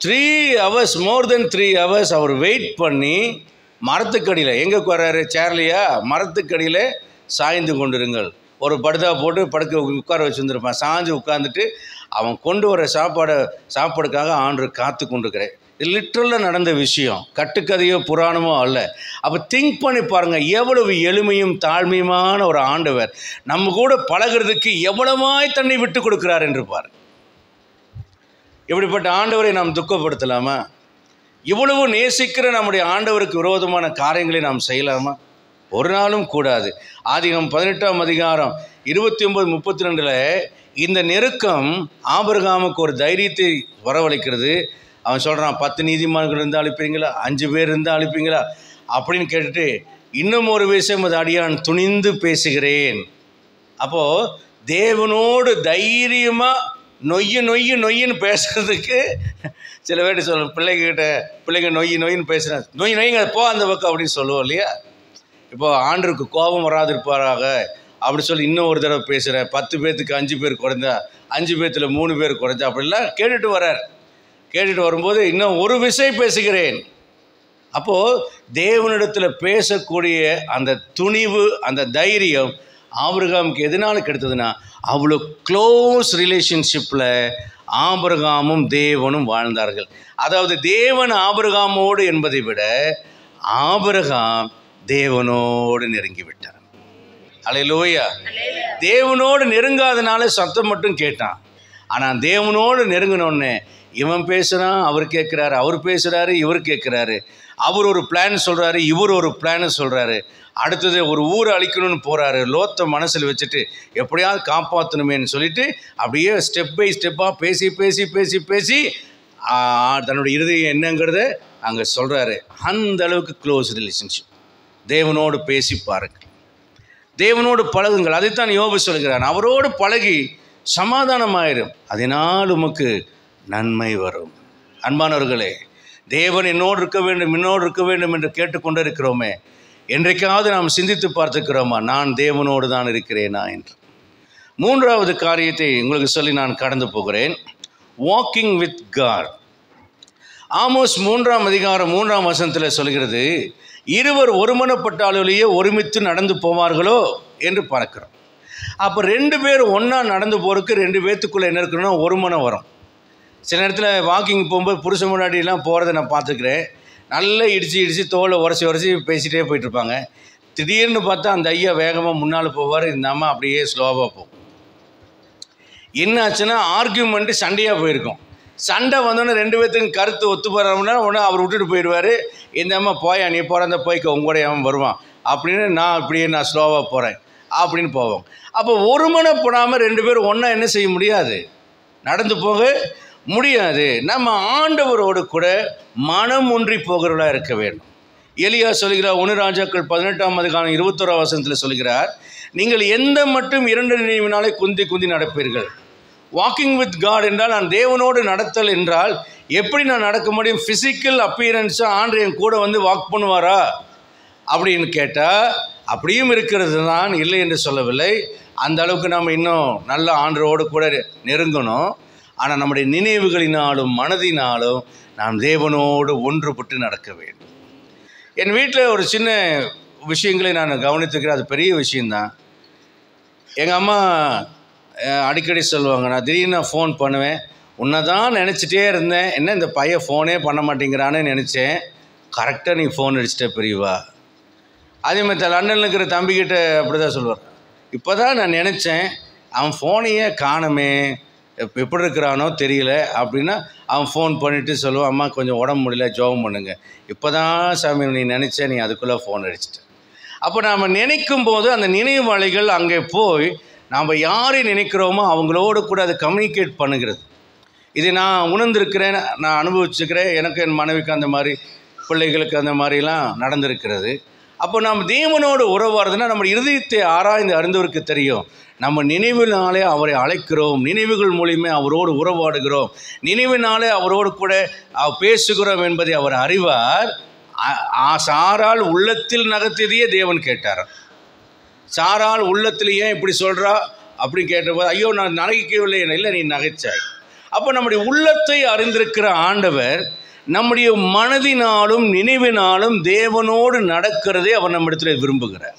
3 hours, more than 3 hours அவர் வெயிட் பண்ணி மரத்துக்கடியில், எங்கே வர்றாரு? சேர்லையா? மரத்துக்கடியில் சாய்ந்து கொண்டிருங்கள். ஒரு படுதா போட்டு உட்கார வச்சுருந்துருப்பான். சாஞ்சு உட்காந்துட்டு அவன் கொண்டு வர சாப்பாடுக்காக ஆண்டவர் காத்து கொண்டிருக்கிறேன். இது லிட்ரலாக நடந்த விஷயம், கட்டுக்கதையோ புராணமோ அல்ல. அப்போ திங்க் பண்ணி பாருங்கள், எவ்வளவு எளிமையும் தாழ்மையுமான ஒரு ஆண்டவர் நம்ம கூட பழகிறதுக்கு எவ்வளவாய் தன்னை விட்டு கொடுக்கிறார் என்று பாருங்கள். இப்படிப்பட்ட ஆண்டவரை நாம் துக்கப்படுத்தலாமா? இவ்வளவு நேசிக்கிற நம்முடைய ஆண்டவருக்கு விரோதமான காரியங்களை நாம் செய்யலாமா? ஒரு நாளும் கூடாது. ஆதியாகமம் 18ஆம் அதிகாரம் 29, 32 இந்த நெருக்கம் ஆபிரகாமுக்கு ஒரு தைரியத்தை வரவழைக்கிறது. அவன் சொல்கிறான், 10 நீதிமான்கள் இருந்தால் அழிப்பீங்களா? 5 பேர் இருந்தால் அழிப்பீங்களா அப்படின்னு கேட்டுட்டு, இன்னும் ஒரு விஷயம் அது அடியான் துணிந்து பேசுகிறேன். அப்போது தேவனோடு தைரியமாக நொய்யின்னு பேசுறதுக்கு சில பேர் சொல்லுவோம், பிள்ளைங்க நொய்யின்னு பேசுகிறேன், நொய்யுங்க போ அந்த பக்கம் அப்படின்னு சொல்லுவோம் இல்லையா? இப்போது ஆண்டருக்கு கோபம் வராதிருப்பாராக அப்படி சொல்லி இன்னும் ஒரு தடவை பேசுகிறேன், 10 பேர்த்துக்கு 5 பேர் குறைஞ்சா, 5 பேர்த்தில் 3 பேர் குறைஞ்சா, அப்படிலாம் கேட்டுட்டு வரார். கேட்டுட்டு வரும்போது இன்னும் ஒரு விஷயம் பேசுகிறேன். அப்போது தேவனிடத்தில் பேசக்கூடிய அந்த துணிவு, அந்த தைரியம் ஆபிரகாமுக்கு எதனால் கிடைத்ததுன்னா, அவ்வளோ க்ளோஸ் ரிலேஷன்ஷிப்பில் ஆபிரகாமும் தேவனும் வாழ்ந்தார்கள். அதாவது தேவன் ஆபிரகாமோடு என்பதை விட ஆபிரகாம் தேவனோடு நெருங்கிவிட்டார். அல்லேலூயா. தேவனோடு நெருங்காதனால சத்தம் மட்டும் கேட்டான். ஆனால் தேவனோடு நெருங்கினோடனே இவன் பேசுகிறான், அவர் கேட்குறாரு, அவர் பேசுகிறாரு, இவர் கேட்குறாரு. அவர் ஒரு பிளான் சொல்கிறாரு, இவர் ஒரு பிளானை சொல்கிறாரு. அடுத்தது ஒரு ஊரை அழிக்கணும்னு போகிறாரு. லோத்தை மனசில் வச்சுட்டு எப்படியாவது காப்பாற்றணுமேன்னு சொல்லிட்டு அப்படியே ஸ்டெப் பை ஸ்டெப்பாக பேசி பேசி பேசி பேசி தன்னுடைய இருதயம் என்னங்கிறத அங்கே சொல்கிறாரு. அந்த அளவுக்கு க்ளோஸ் ரிலேஷன்ஷிப். தேவனோடு பேசி பாருங்கள், தேவனோடு பழகுங்கள். அதைத்தான் யோபு சொல்கிறான், அவரோடு பழகி சமாதானமாயிரும், அதனால் உமக்கு நன்மை வரும். அன்பானவர்களே, தேவன் என்னோடு இருக்க வேண்டும் என்று கேட்டுக்கொண்டு இருக்கிறோமே, என்றைக்காவது நாம் சிந்தித்து பார்த்துக்கிறோமா, நான் தேவனோடு தான் இருக்கிறேனா என்று? 3வது காரியத்தை உங்களுக்கு சொல்லி நான் கடந்து போகிறேன். Walking with God. ஆமோஸ் 3ஆம் அதிகாரம் 3ஆம் வசனத்தில் சொல்கிறது, இருவர் ஒருமனப்பட்டாலேயே ஒருமித்து நடந்து போவார்களோ என்று பார்க்கிறோம். அப்போ 2 பேர் ஒன்றா நடந்து போகிறதுக்கு 2 பேர்த்துக்குள்ளே என்ன இருக்குன்னா ஒரு மனம் வரும். சில நேரத்தில் வாக்கிங் போகும்போது புருஷன் முன்னாடிலாம் போகிறத நான் பார்த்துக்கிறேன். நல்லா இடித்து தோலை உரசி பேசிகிட்டே போயிட்டுருப்பாங்க. திடீர்னு பார்த்தா அந்த ஐயா வேகமாக முன்னால் போவார், இந்த அம்மா அப்படியே ஸ்லோவாக போகும். என்ன ஆச்சுன்னா ஆர்கியூமெண்ட்டு சண்டையாக போயிருக்கும். சண்டை வந்தோடனே 2 பேர்த்துக்கும் கருத்து ஒத்து போகிறோம்னா உடனே அவர் விட்டுட்டு போயிடுவார். இந்த அம்மா போயா நீ போகிறந்த போய்க்க உங்களோட அவன் வருவான் அப்படின்னு நான் ஸ்லோவாக போகிறேன் அப்படின்னு போவோம். அப்போ ஒருமனப்படாமல் 2 பேரும் ஒன்றா என்ன செய்ய முடியாது, நடந்து போக முடியாது. நம்ம ஆண்டவரோடு கூட மனம் ஒன்றி போகிறவர்களாக இருக்க வேண்டும். எலியா சொல்கிறார் 1 ராஜாக்கள் 18ஆம் அதிகாரம் 21ஆம் வசனத்தில் சொல்கிறார், நீங்கள் எந்த மட்டும் 2 நினைவினாலே குந்தி நடப்பீர்கள். வாக்கிங் வித் காட் என்றால் நான் தேவனோடு நடத்தல் என்றால் எப்படி நான் நடக்க முடியும்? ஃபிசிக்கல் அப்பியரன்ஸாக ஆண்டு என் கூட வந்து வாக் பண்ணுவாரா அப்படின்னு கேட்டால் அப்படியும் இருக்கிறது தான், இல்லை என்று சொல்லவில்லை. அந்த அளவுக்கு நாம் இன்னும் நல்ல ஆண்டரோடு கூட நெருங்கணும். ஆனால் நம்முடைய நினைவுகளினாலும் மனதினாலும் நாம் தேவனோடு ஒன்றுபட்டு நடக்க வேண்டும். என் வீட்டில் ஒரு சின்ன விஷயங்களை நான் கவனித்துக்கிறேன், அது பெரிய விஷயந்தான். எங்கள் அம்மா அடிக்கடி சொல்லுவாங்க, நான் திடீர்னு ஃபோன் பண்ணுவேன், உன்னை தான் நினச்சிட்டே இருந்தேன், என்ன இந்த பையன் ஃபோனே பண்ண மாட்டேங்கிறான்னு நினச்சேன், கரெக்டாக நீ ஃபோன் அடிச்சிட்ட பெரியவா. அதே மாதிரி லண்டனில் இருக்கிற தம்பிக்கிட்ட அப்படி தான் சொல்லுவார், இப்போ தான் நான் நினச்சேன் அவன் ஃபோனையே காணுமே, எப்படி இருக்கிறானோ தெரியல அப்படின்னா அவன் ஃபோன் பண்ணிவிட்டு சொல்லுவான், அம்மா கொஞ்சம் உடம்பு முடியல ஜோபம் பண்ணுங்க, இப்போ தான் சாமி நீ நினச்ச நீ அதுக்குள்ளே ஃபோன் அடிச்சிட்ட. அப்போ நாம் நினைக்கும் போது அந்த நினைவலைகள் அங்கே போய் நாம் யாரை நினைக்கிறோமோ அவங்களோடு கூட அதை கம்யூனிகேட் பண்ணுகிறது. இதை நான் உணர்ந்திருக்கிறேன், நான் அனுபவிச்சுக்கிறேன். எனக்கு என் மனைவிக்கு அந்த மாதிரி, பிள்ளைகளுக்கு அந்த மாதிரிலாம் நடந்திருக்கிறது. அப்போ நாம் தேவனோடு உறவாடுறதுன்னா நம்ம இருதயத்தை ஆராய்ந்து அறிந்தவருக்கு தெரியும். நம்ம நினைவினாலே அவரை அழைக்கிறோம், நினைவுகள் மூலியமே அவரோடு உறவாடுகிறோம், நினைவினாலே அவரோடு கூட பேசுகிறோம் என்பதை அவர் அறிவார். சாரால் உள்ளத்தில் நகர்த்தியதையே தேவன் கேட்டார். சாரால் உள்ளத்தில் ஏன் இப்படி சொல்கிறா அப்படின்னு கேட்டபோது, ஐயோ நான் நகைக்கவில்லை, இல்லை நீ நகைச்சாய். அப்போ நம்முடைய உள்ளத்தை அறிந்திருக்கிற ஆண்டவர் நம்முடைய மனதினாலும் நினைவினாலும் தேவனோடு நடக்கிறதே அவர் நம்மிடத்தில் விரும்புகிறார்.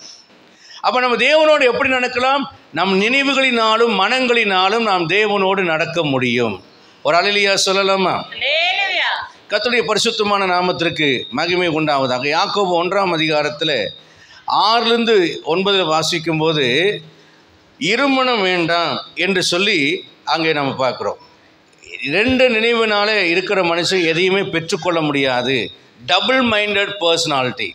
அப்போ நம்ம தேவனோடு எப்படி நடக்கலாம்? நம் நினைவுகளினாலும் மனங்களினாலும் நாம் தேவனோடு நடக்க முடியும். ஒரு அல்லேலூயா சொல்லலாமா? கர்த்தருடைய பரிசுத்தமான நாமத்திற்கு மகிமை உண்டாவதாக. யாக்கோபு 1ஆம் அதிகாரத்தில் 6-9 வாசிக்கும்போது இருமனம் வேண்டாம் என்று சொல்லி அங்கே நம்ம பார்க்குறோம். 2 நினைவுனாலே இருக்கிற மனுஷன் எதையுமே பெற்றுக்கொள்ள முடியாது. Double minded personality.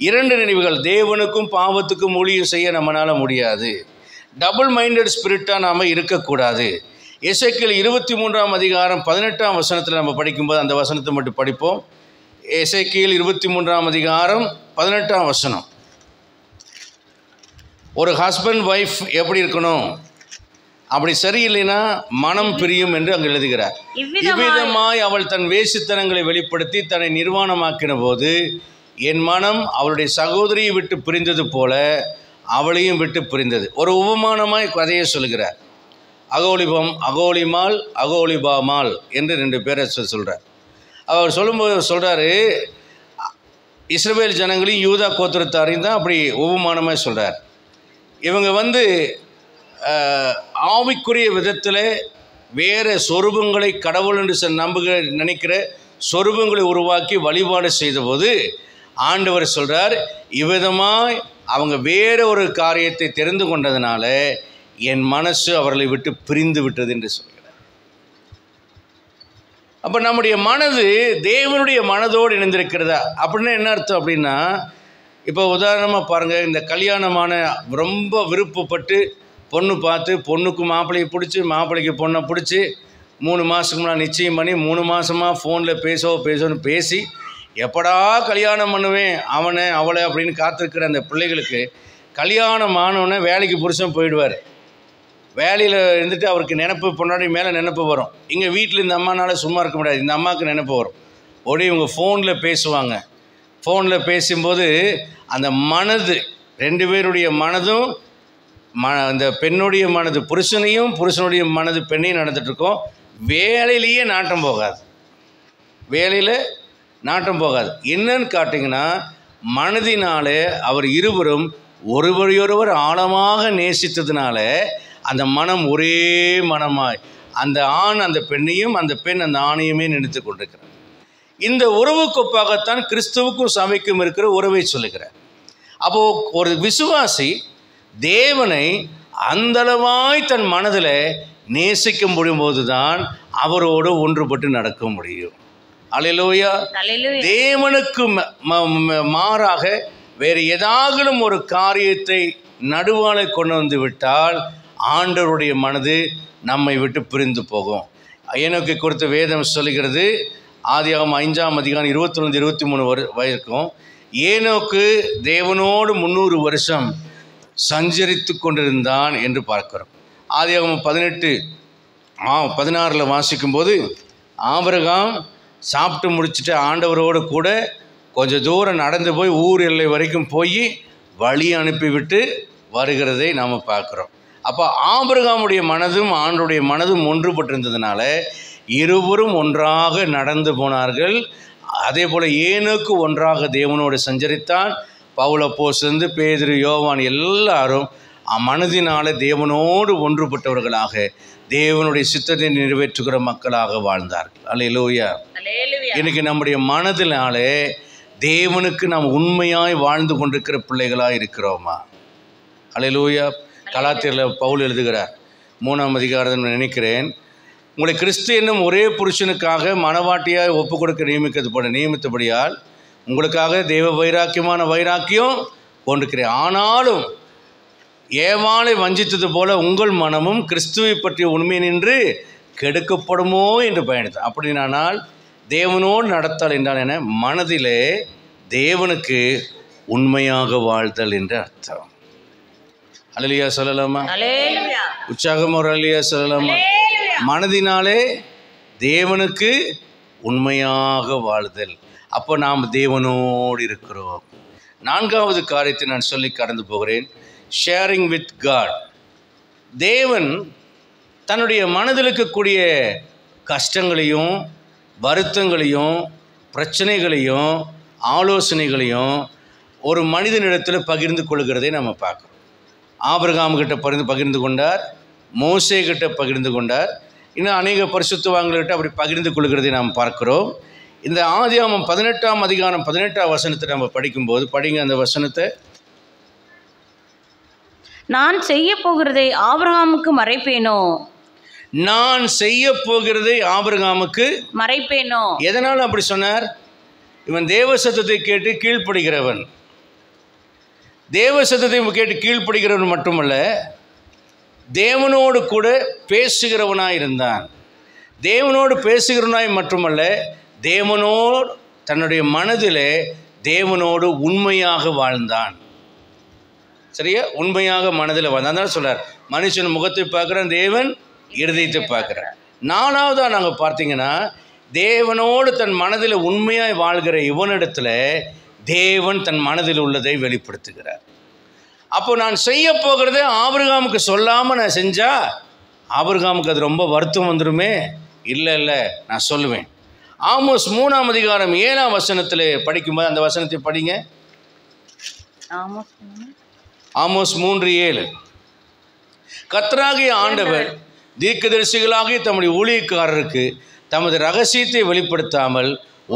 2 நினைவுகள், தேவனுக்கும் பாவத்துக்கும் ஊழியம் செய்ய நம்மளால் முடியாது. டபுள் மைண்டட் ஸ்பிரிட்டாக நாம் இருக்கக்கூடாது. எசேக்கியேல் 23ஆம் அதிகாரம் 18ஆம் வசனத்தில் நம்ம படிக்கும்போது அந்த வசனத்தை மட்டும் படிப்போம். எசேக்கியேல் 23ஆம் அதிகாரம் 18ஆம் வசனம். ஒரு ஹஸ்பண்ட் ஒய்ஃப் எப்படி இருக்கணும்? அப்படி சரியில்லைன்னா மனம் பிரியும் என்று அங்கு எழுதுகிறார். இவ்விதமாய் அவள் தன் வேசித்தனங்களை வெளிப்படுத்தி தன்னை நிர்வாணமாக்கின போது என் மனம் அவளுடைய சகோதரியை விட்டு பிரிந்தது போல அவளையும் விட்டு பிரிந்தது. ஒரு உபமானமாய் கதையை சொல்கிறார். அகோலிபம், அகோலிமால், அகோலிபாமால் என்று 2 பேரை சொல்கிறார். அவர் சொல்லும்போது சொல்கிறாரு, இஸ்ரவேல் ஜனங்களையும் யூதா கோத்திரத்தாரையும் தான் அப்படி உபமானமாக சொல்கிறார். இவங்க ஆவிக்குரிய விதத்தில் வேறு சொரூபங்களை கடவுள் என்று நினைக்கிற சொரூபங்களை உருவாக்கி வழிபாடு செய்தபோது ஆண்டவர் சொல்கிறார், இவ்விதமாய் அவங்க வேறு ஒரு காரியத்தை தெரிந்து கொண்டதுனால என் மனசு அவர்களை விட்டு பிரிந்து விட்டது என்று சொல்கிறார். அப்போ நம்முடைய மனது தேவனுடைய மனதோடு இணைந்திருக்கிறதா அப்படின்னா என்ன அர்த்தம் அப்படின்னா, இப்போ உதாரணமாக பாருங்கள், இந்த கல்யாணமான ரொம்ப விருப்பப்பட்டு பொண்ணு பார்த்து பொண்ணுக்கு மாப்பிள்ளையை பிடிச்சி மாப்பிள்ளைக்கு பொண்ணை பிடிச்சி 3 மாதத்துக்கு முன்னாடி நிச்சயம் பண்ணி 3 மாதமாக ஃபோனில் பேசணும்னு பேசி எப்படா கல்யாணம் பண்ணுவேன் அவனை அவளை அப்படின்னு காத்திருக்கிற அந்த பிள்ளைகளுக்கு கல்யாணம் ஆனவனே வேலைக்கு புருஷன் போயிடுவார். வேலையில் இருந்துட்டு அவருக்கு நினைப்பு பொன்னாடி மேலே நினைப்பு வரும். இங்கே வீட்டில் இந்த அம்மானால் சும்மா இருக்க முடியாது, இந்த அம்மாவுக்கு நினைப்பு வரும். உடனே இவங்க ஃபோனில் பேசுவாங்க. ஃபோனில் பேசும்போது அந்த மனது 2 பேருடைய மனதும் அந்த பெண்ணுடைய மனது புருஷனையும் புருஷனுடைய மனது பெண்ணையும் நடந்துகிட்ருக்கோம். வேலையிலேயே நாட்டம் போகாது, வேலையில் நாட்டம் போகாது. என்னன்னு காட்டிங்கன்னா மனதினாலே அவர் இருவரும் ஒருவரையொருவர் ஆழமாக நேசித்ததுனால அந்த மனம் ஒரே மனமாய் அந்த ஆண் அந்த பெண்ணையும் அந்த பெண் அந்த ஆணையுமே நினைத்து கொண்டிருக்கிறார். இந்த உறவுக்கொப்பாகத்தான் கிறிஸ்துவுக்கும் சபைக்கும் இருக்கிற உறவை சொல்லுகிறார். அப்போது ஒரு விசுவாசி தேவனை அந்தளவாய் தன் மனதில் நேசிக்க முடியும்போது தான் அவரோடு ஒன்றுபட்டு நடக்க முடியும். அல்லேலூயா. தேவனுக்கு மாறாக வேறு ஏதாகிலும் ஒரு காரியத்தை நடுவாலே கொண்டு வந்து விட்டால் ஆண்டவருடைய மனது நம்மை விட்டு பிரிந்து போகும். ஏனோக்கு குறித்த வேதம் சொல்லுகிறது, ஆதியாகமம் 5ஆம் அதிகாரம் 21-23 வரைக்கும் ஏனோக்கு தேவனோடு 300 வருஷம் சஞ்சரித்து கொண்டிருந்தான் என்று பார்க்கிறோம். ஆதியாகமம் 18:16 வாசிக்கும்போது ஆபிரகாம் சாப்பிட்டு முடிச்சுட்டு ஆண்டவரோடு கூட கொஞ்சம் தூரம் நடந்து போய் ஊர் எல்லை வரைக்கும் போய் வழி அனுப்பிவிட்டு வருகிறதை நாம் பார்க்குறோம். அப்போ ஆபிரகாமுடைய மனதும் ஆண்டவருடைய மனதும் ஒன்றுபட்டிருந்ததுனால இருவரும் ஒன்றாக நடந்து போனார்கள். அதே போல் ஏனோக்கு ஒன்றாக தேவனோடு சஞ்சரித்தான். பவுல் அப்போஸ்தலன், பேதுரு, யோவான் எல்லாரும் மனதினால தேவனோடு ஒன்றுபட்டவர்களாக தேவனுடைய சித்தத்தை நிறைவேற்றுகிற மக்களாக வாழ்ந்தார்கள். அல்லேலூயா. இன்னைக்கு நம்முடைய மனதினாலே தேவனுக்கு நாம் உண்மையாய் வாழ்ந்து கொண்டிருக்கிற பிள்ளைகளாக இருக்கிறோமா? அல்லேலூயா. கலாத்தியரில் பவுல் எழுதுகிறார் 3ஆம் அதிகாரத்தில் நினைக்கிறேன், உங்களை கிறிஸ்து என்னும் ஒரே புருஷனுக்காக மனவாட்டியாக ஒப்பு கொடுக்க நியமித்தபடியால் உங்களுக்காக தெய்வ வைராக்கியமான வைராக்கியம் கொண்டிருக்கிறேன். ஆனாலும் ஏவாளை வஞ்சித்தது போல உங்கள் மனமும் கிறிஸ்துவை பற்றிய உண்மை நின்று கெடுக்கப்படுமோ என்று பயணித்தார். அப்படினானால் தேவனோடு நடத்தல் என்றால் என்ன? மனதிலே தேவனுக்கு உண்மையாக வாழ்தல் என்று அர்த்தம். அல்லேலூயா சொல்லலாமா? உற்சாகம் ஒரு அல்லேலூயா சொல்லலாமா? மனதினாலே தேவனுக்கு உண்மையாக வாழ்தல். அப்போ நாம் தேவனோடு இருக்கிறோம். 4வது காரியத்தை நான் சொல்லி கடந்து போகிறேன். Sharing with God. தேவன் தன்னுடைய மனதில் இருக்கக்கூடிய கஷ்டங்களையும் வருத்தங்களையும் பிரச்சனைகளையும் ஆலோசனைகளையும் ஒரு மனிதனிடத்தில் பகிர்ந்து கொள்கிறதை நம்ம பார்க்குறோம். ஆபிரகாம்கிட்ட பகிர்ந்து கொண்டார், மோசே கிட்ட பகிர்ந்து கொண்டார், இன்னும் அநேக பரிசுத்தவான்கள்கிட்ட அப்படி பகிர்ந்து கொள்கிறதை நாம் பார்க்கிறோம். இந்த ஆதியாகமம் 18ஆம் அதிகாரம் 18ஆம் வசனத்தை நம்ம படிக்கும்போது, படிங்க அந்த வசனத்தை. நான் செய்ய போகிறதை ஆபிரகாமுக்கு மறைப்பேனோ? நான் செய்ய போகிறதை ஆபிரகாமுக்கு மறைப்பேனோ? எதனால் அப்படி சொன்னார்? இவன் தேவ சத்தத்தை கேட்டு கீழ்ப்படுகிறவன். தேவ சத்தத்தை கேட்டு கீழ்ப்படுகிறவன் மட்டுமல்ல, தேவனோடு கூட பேசுகிறவனாய் இருந்தான். தேவனோடு பேசுகிறவனாய் மட்டுமல்ல, தேவனோடு தன்னுடைய மனதிலே தேவனோடு உண்மையாக வாழ்ந்தான். சரியா? உண்மையாக மனதில் வாழ்ந்தான். தான் சொல்றார், மனுஷன் முகத்தை பார்க்குறான், தேவன் இருதயத்தை பார்க்குறார். 4வதாக நாங்கள் பார்த்தீங்கன்னா, தேவனோடு தன் மனதில் உண்மையாய் வாழ்கிற இவனிடத்தில் தேவன் தன் மனதில் உள்ளதை வெளிப்படுத்துகிறார். அப்போ நான் செய்ய போகிறத ஆபிரகாமுக்கு சொல்லாமல் நான் செஞ்சால் ஆபிரகாமுக்கு அது ரொம்ப வருத்தம் வந்துடுமே. இல்லை, நான் சொல்லுவேன். ஆமோஸ் 3ஆம் அதிகாரம் 7ஆம் வசனத்தில் படிக்கும்போது அந்த வசனத்தை படிங்க. ஆமோஸ் 3:7. கர்த்தராகிய ஆண்டவர் தீர்க்கதரிசிகளாகிய தம்முடைய ஊழியக்காரருக்கு தமது ரகசியத்தை வெளிப்படுத்தாமல்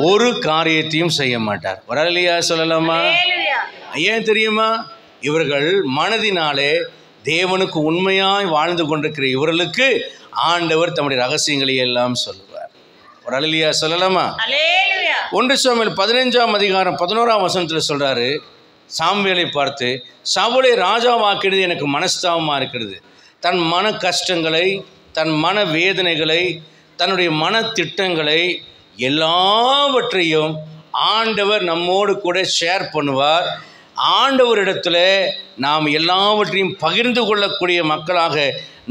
ஒரு காரியத்தையும் செய்ய மாட்டார். வரலையா சொல்லலாமா? ஏன் தெரியுமா? இவர்கள் மனதினாலே தேவனுக்கு உண்மையாய் வாழ்ந்து கொண்டிருக்கிற இவர்களுக்கு ஆண்டவர் தம்முடைய ரகசியங்களை எல்லாம் சொல்லுவார். வரலையா சொல்லலாமா? 1 சாமுவேல் 15ஆம் அதிகாரம் 11ஆம் வசனத்தில் சொல்றாரு, சாமுவேலை பார்த்து, சவுலை ராஜாவாக்கிறது எனக்கு மனஸ்தாபமாக இருக்கிறது. தன் மன கஷ்டங்களை, தன் மன வேதனைகளை, தன்னுடைய மன திட்டங்களை எல்லாவற்றையும் ஆண்டவர் நம்மோடு கூட ஷேர் பண்ணுவார். ஆண்டவரிடத்தில் நாம் எல்லாவற்றையும் பகிர்ந்து கொள்ளக்கூடிய மக்களாக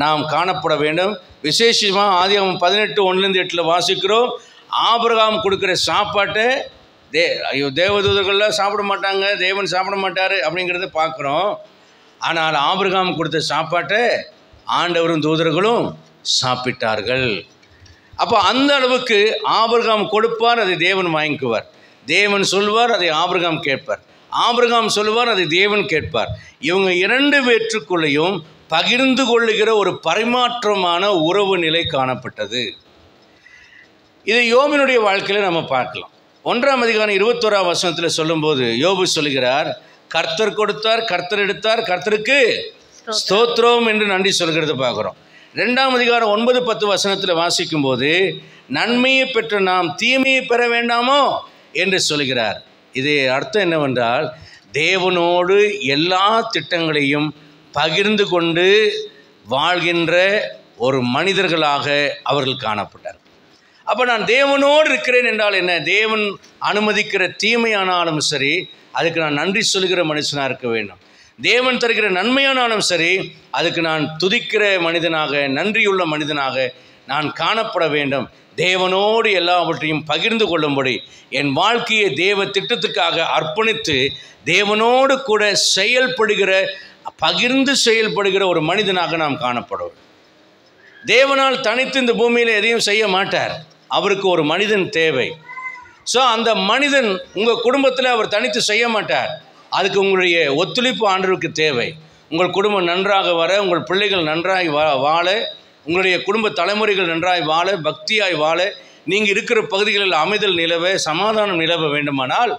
நாம் காணப்பட வேண்டும். விசேஷமாக ஆதியாகமம் 18:1-8 வாசிக்கிறோம். ஆபிரகாம் கொடுக்குற சாப்பாட்டை தேவதூதர்கள்லாம் சாப்பிட மாட்டாங்க, தேவன் சாப்பிட மாட்டார் அப்படிங்கிறத பார்க்குறோம். ஆனால் ஆபிரகாம் கொடுத்த சாப்பாட்டை ஆண்டவரும் தூதர்களும் சாப்பிட்டார்கள். அப்போ அந்த அளவுக்கு ஆபிரகாம் கொடுப்பார், அதை தேவன் வாங்கிக்குவார். தேவன் சொல்வார், அதை ஆபிரகாம் கேட்பார். ஆபிரகாம் சொல்வார், அதை தேவன் கேட்பார். இவங்க 2 பேற்றுக்குள்ளேயும் பகிர்ந்து கொள்ளுகிற ஒரு பரிமாற்றமான உறவு நிலை காணப்பட்டது. இதை யோபினுடைய வாழ்க்கையில் நம்ம பார்க்கலாம். 1ஆம் அதிகாரம் 21ஆம் வசனத்தில் சொல்லும்போது யோபு சொல்கிறார், கர்த்தர் கொடுத்தார், கர்த்தர் எடுத்தார், கர்த்தருக்கு ஸ்தோத்திரம் என்று நன்றி சொல்கிறது பார்க்குறோம். 2ஆம் அதிகாரம் 9-10 வசனத்தில் வாசிக்கும் போது நன்மையை பெற்ற நாம் தீமையை பெற வேண்டாமோ என்று சொல்கிறார். இது அர்த்தம் என்னவென்றால், தேவனோடு எல்லா திட்டங்களையும் பகிர்ந்து கொண்டு வாழ்கின்ற ஒரு மனிதர்களாக அவர்கள் காணப்பட்டார். அப்போ நான் தேவனோடு இருக்கிறேன் என்றால் என்ன? தேவன் அனுமதிக்கிற தீமையானாலும் சரி, அதுக்கு நான் நன்றி சொல்கிற மனுஷனாக இருக்க வேண்டும். தேவன் தருகிற நன்மையானாலும் சரி, அதுக்கு நான் துதிக்கிற மனிதனாக, நன்றியுள்ள மனிதனாக நான் காணப்பட வேண்டும். தேவனோடு எல்லாவற்றையும் பகிர்ந்து கொள்ளும்படி என் வாழ்க்கையை தேவ திட்டத்துக்காக அர்ப்பணித்து தேவனோடு கூட செயல்படுகிற, பகிர்ந்து செயல்படுகிற ஒரு மனிதனாக நாம் காணப்படுவோம். தேவனால் தனித்து இந்த பூமியில் எதையும் செய்ய மாட்டார். அவருக்கு ஒரு மனிதன் தேவை. ஸோ அந்த மனிதன் உங்கள் குடும்பத்தில் அவர் தனித்து செய்ய மாட்டார். அதுக்கு உங்களுடைய ஒத்துழைப்பு ஆண்டவருக்கு தேவை. உங்கள் குடும்பம் நன்றாக வர, உங்கள் பிள்ளைகள் நன்றாய் வாழ, உங்களுடைய குடும்ப தலைமுறைகள் நன்றாய் வாழ, பக்தியாய் வாழ, நீங்கள் இருக்கிற பகுதிகளில் அமைதல் நிலவ, சமாதானம் நிலவ வேண்டுமானால்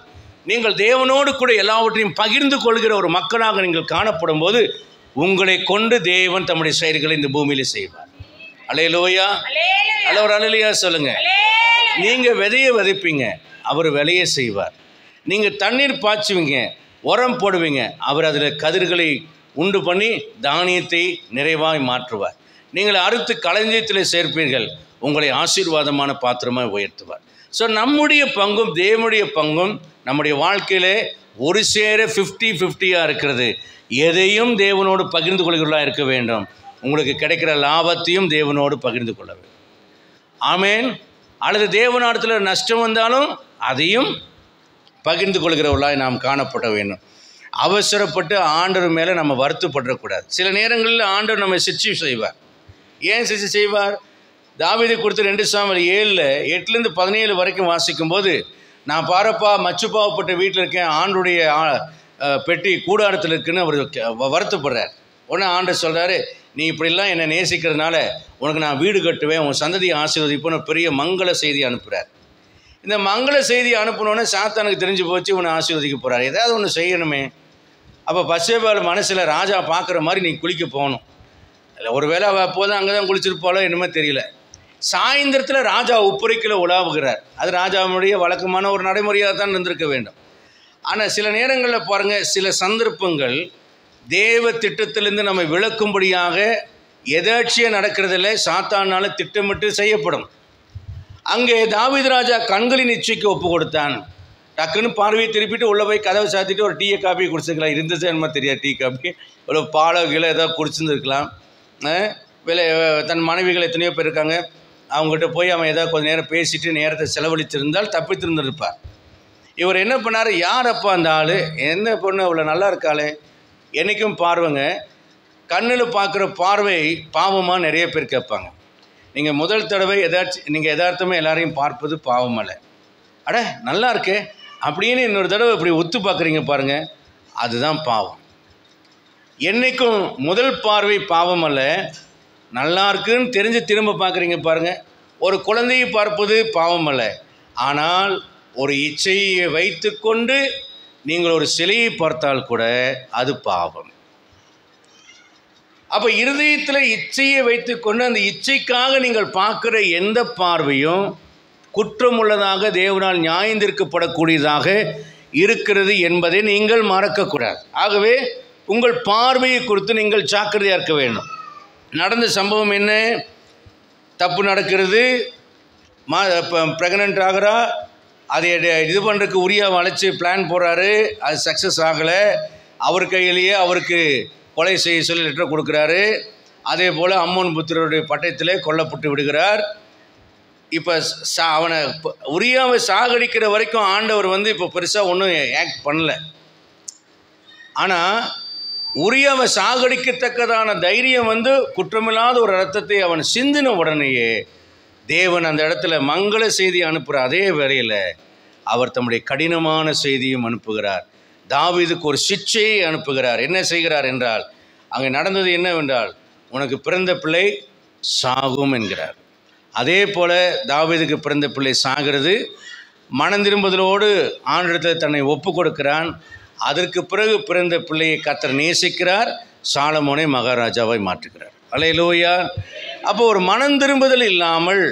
நீங்கள் தேவனோடு கூட எல்லாவற்றையும் பகிர்ந்து கொள்கிற ஒரு மக்களாக நீங்கள் காணப்படும் போது உங்களை கொண்டு தேவன் தம்முடைய செயல்களை இந்த பூமியில செய்வார். அல்லேலூயா, அல்லவர் அல்லேலூயா சொல்லுங்க. நீங்கள் விதையை விதைப்பீங்க, அவர் விளைய செய்வார். நீங்கள் தண்ணீர் பாய்ச்சுவீங்க, உரம் போடுவீங்க, அவர் அதில் கதிர்களை உண்டு பண்ணி தானியத்தை நிறைவாய் மாற்றுவார். நீங்கள் அறுத்து களஞ்சியத்தில் சேர்ப்பீர்கள், உங்களை ஆசீர்வாதமான பாத்திரமாக உயர்த்துவார். ஸோ நம்முடைய பங்கும் தேவனுடைய பங்கும் நம்முடைய வாழ்க்கையில் ஒரு சேர 50-50 இருக்கிறது. எதையும் தேவனோடு பகிர்ந்து கொள்கிறவர்களாக இருக்க வேண்டும். உங்களுக்கு கிடைக்கிற லாபத்தையும் தேவனோடு பகிர்ந்து கொள்ள வேண்டும். ஆமேன். அல்லது தேவனாடத்தில் நஷ்டம் வந்தாலும் அதையும் பகிர்ந்து கொள்கிறவர்களாய் நாம் காணப்பட வேண்டும். அவசரப்பட்டு ஆண்டவர் மேலே நம்ம வருத்தப்படக்கூடாது. சில நேரங்களில் ஆண்டவர் நம்ம சிற்சி செய்வார். ஏன் சிற்சி செய்வார்? தாவீது கொடுத்த 2 சாமுவேல் 7:8-17 வரைக்கும் வாசிக்கும்போது, நான் பாரப்பா மச்சுப்பாவப்பட்ட வீட்டில் இருக்கேன், ஆண்டுடைய பெட்டி கூடாரத்தில் இருக்குன்னு அவர் வருத்தப்படுறார். உடனே ஆண்டவர் சொல்கிறாரு, நீ இப்படிலாம் என்னை நேசிக்கிறதுனால உனக்கு நான் வீடு கட்டுவேன், உன் சந்ததியை ஆசீர்வதிப்பேன்னு பெரிய மங்கள செய்தி அனுப்புகிறார். இந்த மங்கள செய்தி அனுப்பினோன்னே சாத்தானுக்கு தெரிஞ்சு போச்சு, உன்னை ஆசீர்வதிக்க போகிறார். ஏதாவது ஒன்று செய்யணுமே. அப்போ பத்சேபாள் மனசில் ராஜா பார்க்குற மாதிரி நீ குளிக்க போகணும். இல்லை, ஒரு வேளை அவள் அப்போது அங்கே தான் குளிச்சிருப்பாளோ என்னமோ தெரியல. சாயந்தரத்தில் ராஜா உப்புரைக்கில் உலாவுகிறார். அது ராஜாவுடைய வழக்கமான ஒரு நடைமுறையாக தான் இருந்திருக்க வேண்டும். ஆனால் சில நேரங்களில் பாருங்கள், சில சந்தர்ப்பங்கள் தேவ திட்டத்திலிருந்து நம்ம விளக்கும்படியாக எதாச்சியாக நடக்கிறதில்ல, சாத்தானால் திட்டமிட்டு செய்யப்படும். அங்கே தாவீது ராஜா கண்களின் இச்சைக்கு ஒப்பு கொடுத்தான். டக்குன்னு பார்வையை திருப்பிட்டு உள்ளே போய் கதவை சாத்திட்டு ஒரு டீயை காப்பியை குடிச்சிருக்கலாம். இருந்தது என்னமோ தெரியாது, டீ காப்பி இவ்வளோ பாலோ கீழே ஏதாவது குடிச்சிருந்துருக்கலாம். விலை தன் மனைவிகள் எத்தனையோ பேர் இருக்காங்க, அவங்ககிட்ட போய் அவன் ஏதாவது கொஞ்சம் நேரம் பேசிட்டு நேரத்தை செலவழித்திருந்தால் தப்பித்திருந்திருப்பார். இவர் என்ன பண்ணார்? யார் அப்பா அந்த ஆள்? என்ன பொண்ணு அவ்வளோ நல்லா இருக்காளே? என்றைக்கும் பார்வைங்க, கண்ணில் பார்க்குற பார்வை பாவமாக நிறைய பேர் கேட்பாங்க. நீங்கள் முதல் தடவை நீங்கள் எதார்த்தமே எல்லாரையும் பார்ப்பது பாவம் அல்ல. அட நல்லா இருக்கே அப்படின்னு இன்னொரு தடவை இப்படி ஒத்து பார்க்குறீங்க பாருங்கள், அதுதான் பாவம். என்றைக்கும் முதல் பார்வை பாவம் அல்ல. நல்லா இருக்குன்னு தெரிஞ்சு திரும்ப பார்க்குறீங்க பாருங்கள், ஒரு குழந்தையை பார்ப்பது பாவம் அல்ல. ஆனால் ஒரு இச்சையை வைத்து கொண்டு நீங்கள் ஒரு சிலையை பார்த்தால் கூட அது பாவம். அப்போ இருதயத்தில் இச்சையை வைத்து கொண்டு அந்த இச்சைக்காக நீங்கள் பார்க்குற எந்த பார்வையும் குற்றமுள்ளதாக, தேவனால் நியாயந்தீர்க்கப்படக்கூடியதாக இருக்கிறது என்பதை நீங்கள் மறக்கக்கூடாது. ஆகவே உங்கள் பார்வையை குறித்து நீங்கள் ஜாக்கிரதையாக இருக்க வேண்டும். நடந்த சம்பவம் என்ன? தப்பு நடக்கிறது, ப்ரெக்னென்ட் ஆகிறா, அதை இது பண்ணுறதுக்கு உரியாவை அழைச்சி பிளான் போடுறாரு, அது சக்ஸஸ் ஆகலை. அவர் கையிலேயே அவருக்கு கொலை செய்ய சொல்லி லெட்டர் கொடுக்குறாரு. அதே போல் அம்மோன் புத்திரருடைய பட்டயத்திலே கொல்லப்பட்டு விடுகிறார். இப்போ அவனை உரியாவை சாகடிக்கிற வரைக்கும் ஆண்டவர் இப்போ பெருசாக ஒன்றும் ஆக்ட் பண்ணலை. ஆனால் உரியாவை சாகடிக்கத்தக்கதான தைரியம் குற்றமில்லாத ஒரு இரத்தத்தை அவன் சிந்தின உடனேயே தேவன் அந்த இடத்துல மங்கள செய்தி அனுப்புகிற அதே வேளையில் அவர் தம்முடைய கடினமான செய்தியும் அனுப்புகிறார். தாவீதுக்கு ஒரு சிட்சையை அனுப்புகிறார். என்ன செய்கிறார் என்றால், அங்கே நடந்தது என்னவென்றால், உனக்கு பிறந்த பிள்ளை சாகும் என்கிறார். அதே போல் தாவீதுக்கு பிறந்த பிள்ளை சாகிறது. மனம் திரும்புதலோடு ஆண்டவரிடத்தில் தன்னை ஒப்பு கொடுக்கிறான். அதற்கு பிறகு பிறந்த பிள்ளையை கர்த்தர் நேசிக்கிறார். சாலமோனை மகாராஜாவாய் மாற்றுகிறார். அல்லேலூயா. அப்போ ஒரு மனம் திரும்புதல் இல்லாமல்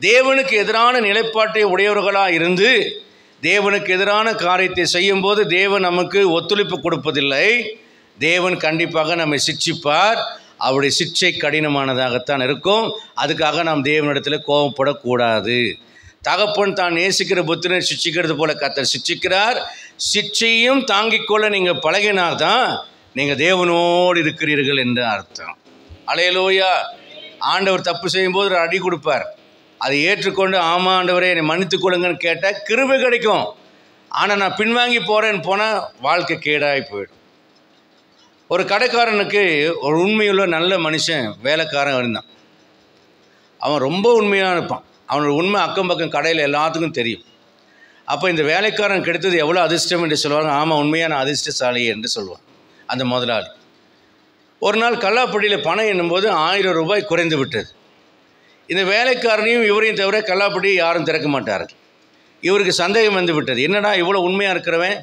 தேவனுக்கு எதிரான நிலைப்பாட்டை உடையவர்களாக இருந்து தேவனுக்கு எதிரான காரியத்தை செய்யும்போது தேவன் நமக்கு ஒத்துழைப்பு கொடுப்பதில்லை. தேவன் கண்டிப்பாக நம்மை சிட்சிப்பார். அவருடைய சிட்சை கடினமானதாகத்தான் இருக்கும். அதுக்காக நாம் தேவனிடத்தில் கோபப்படக்கூடாது. தகப்பன் தான் நேசிக்கிற புத்திரனை சிட்சிக்கிறது போல கர்த்தர் சிட்சிக்கிறார். சிட்சையும் தாங்கிக் கொள்ள நீங்கள் பழகினால்தான் நீங்கள் தேவனோடு இருக்கிறீர்கள் என்று அர்த்தம். அல்லேலூயா. ஆண்டவர் தப்பு செய்யும்போது ஒரு அடி கொடுப்பார். அதை ஏற்றுக்கொண்டு ஆமாம் ஆண்டவரே என்னை மன்னித்துக் கொள்ளுங்கன்னு கேட்டால் கிருபை கிடைக்கும். ஆனால் நான் பின்வாங்கி போகிறேன்னு போனால் வாழ்க்கை கேடாகி போயிடும். ஒரு கடைக்காரனுக்கு ஒரு உண்மையுள்ள நல்ல மனுஷன் வேலைக்காரன் இருந்தான். அவன் ரொம்ப உண்மையாக இருப்பான். அவனோட உண்மை அக்கம் பக்கம் கடையில் எல்லாத்துக்கும் தெரியும். அப்போ இந்த வேலைக்காரன் கிடைத்தது எவ்வளோ அதிர்ஷ்டம் என்று சொல்லுவாங்க. ஆமாம், உண்மையான அதிர்ஷ்டசாலி என்று சொல்லுவான் அந்த முதலாளி. ஒரு நாள் கல்லாப்பட்டியில் பணம் எண்ணும்போது 1000 ரூபாய் குறைந்து விட்டது. இந்த வேலைக்காரனையும் இவரையும் தவிர கல்லாப்பட்டி யாரும் திறக்க மாட்டார்கள். இவருக்கு சந்தேகம் வந்து விட்டது. என்னடா இவ்வளோ உண்மையாக இருக்கிறவன்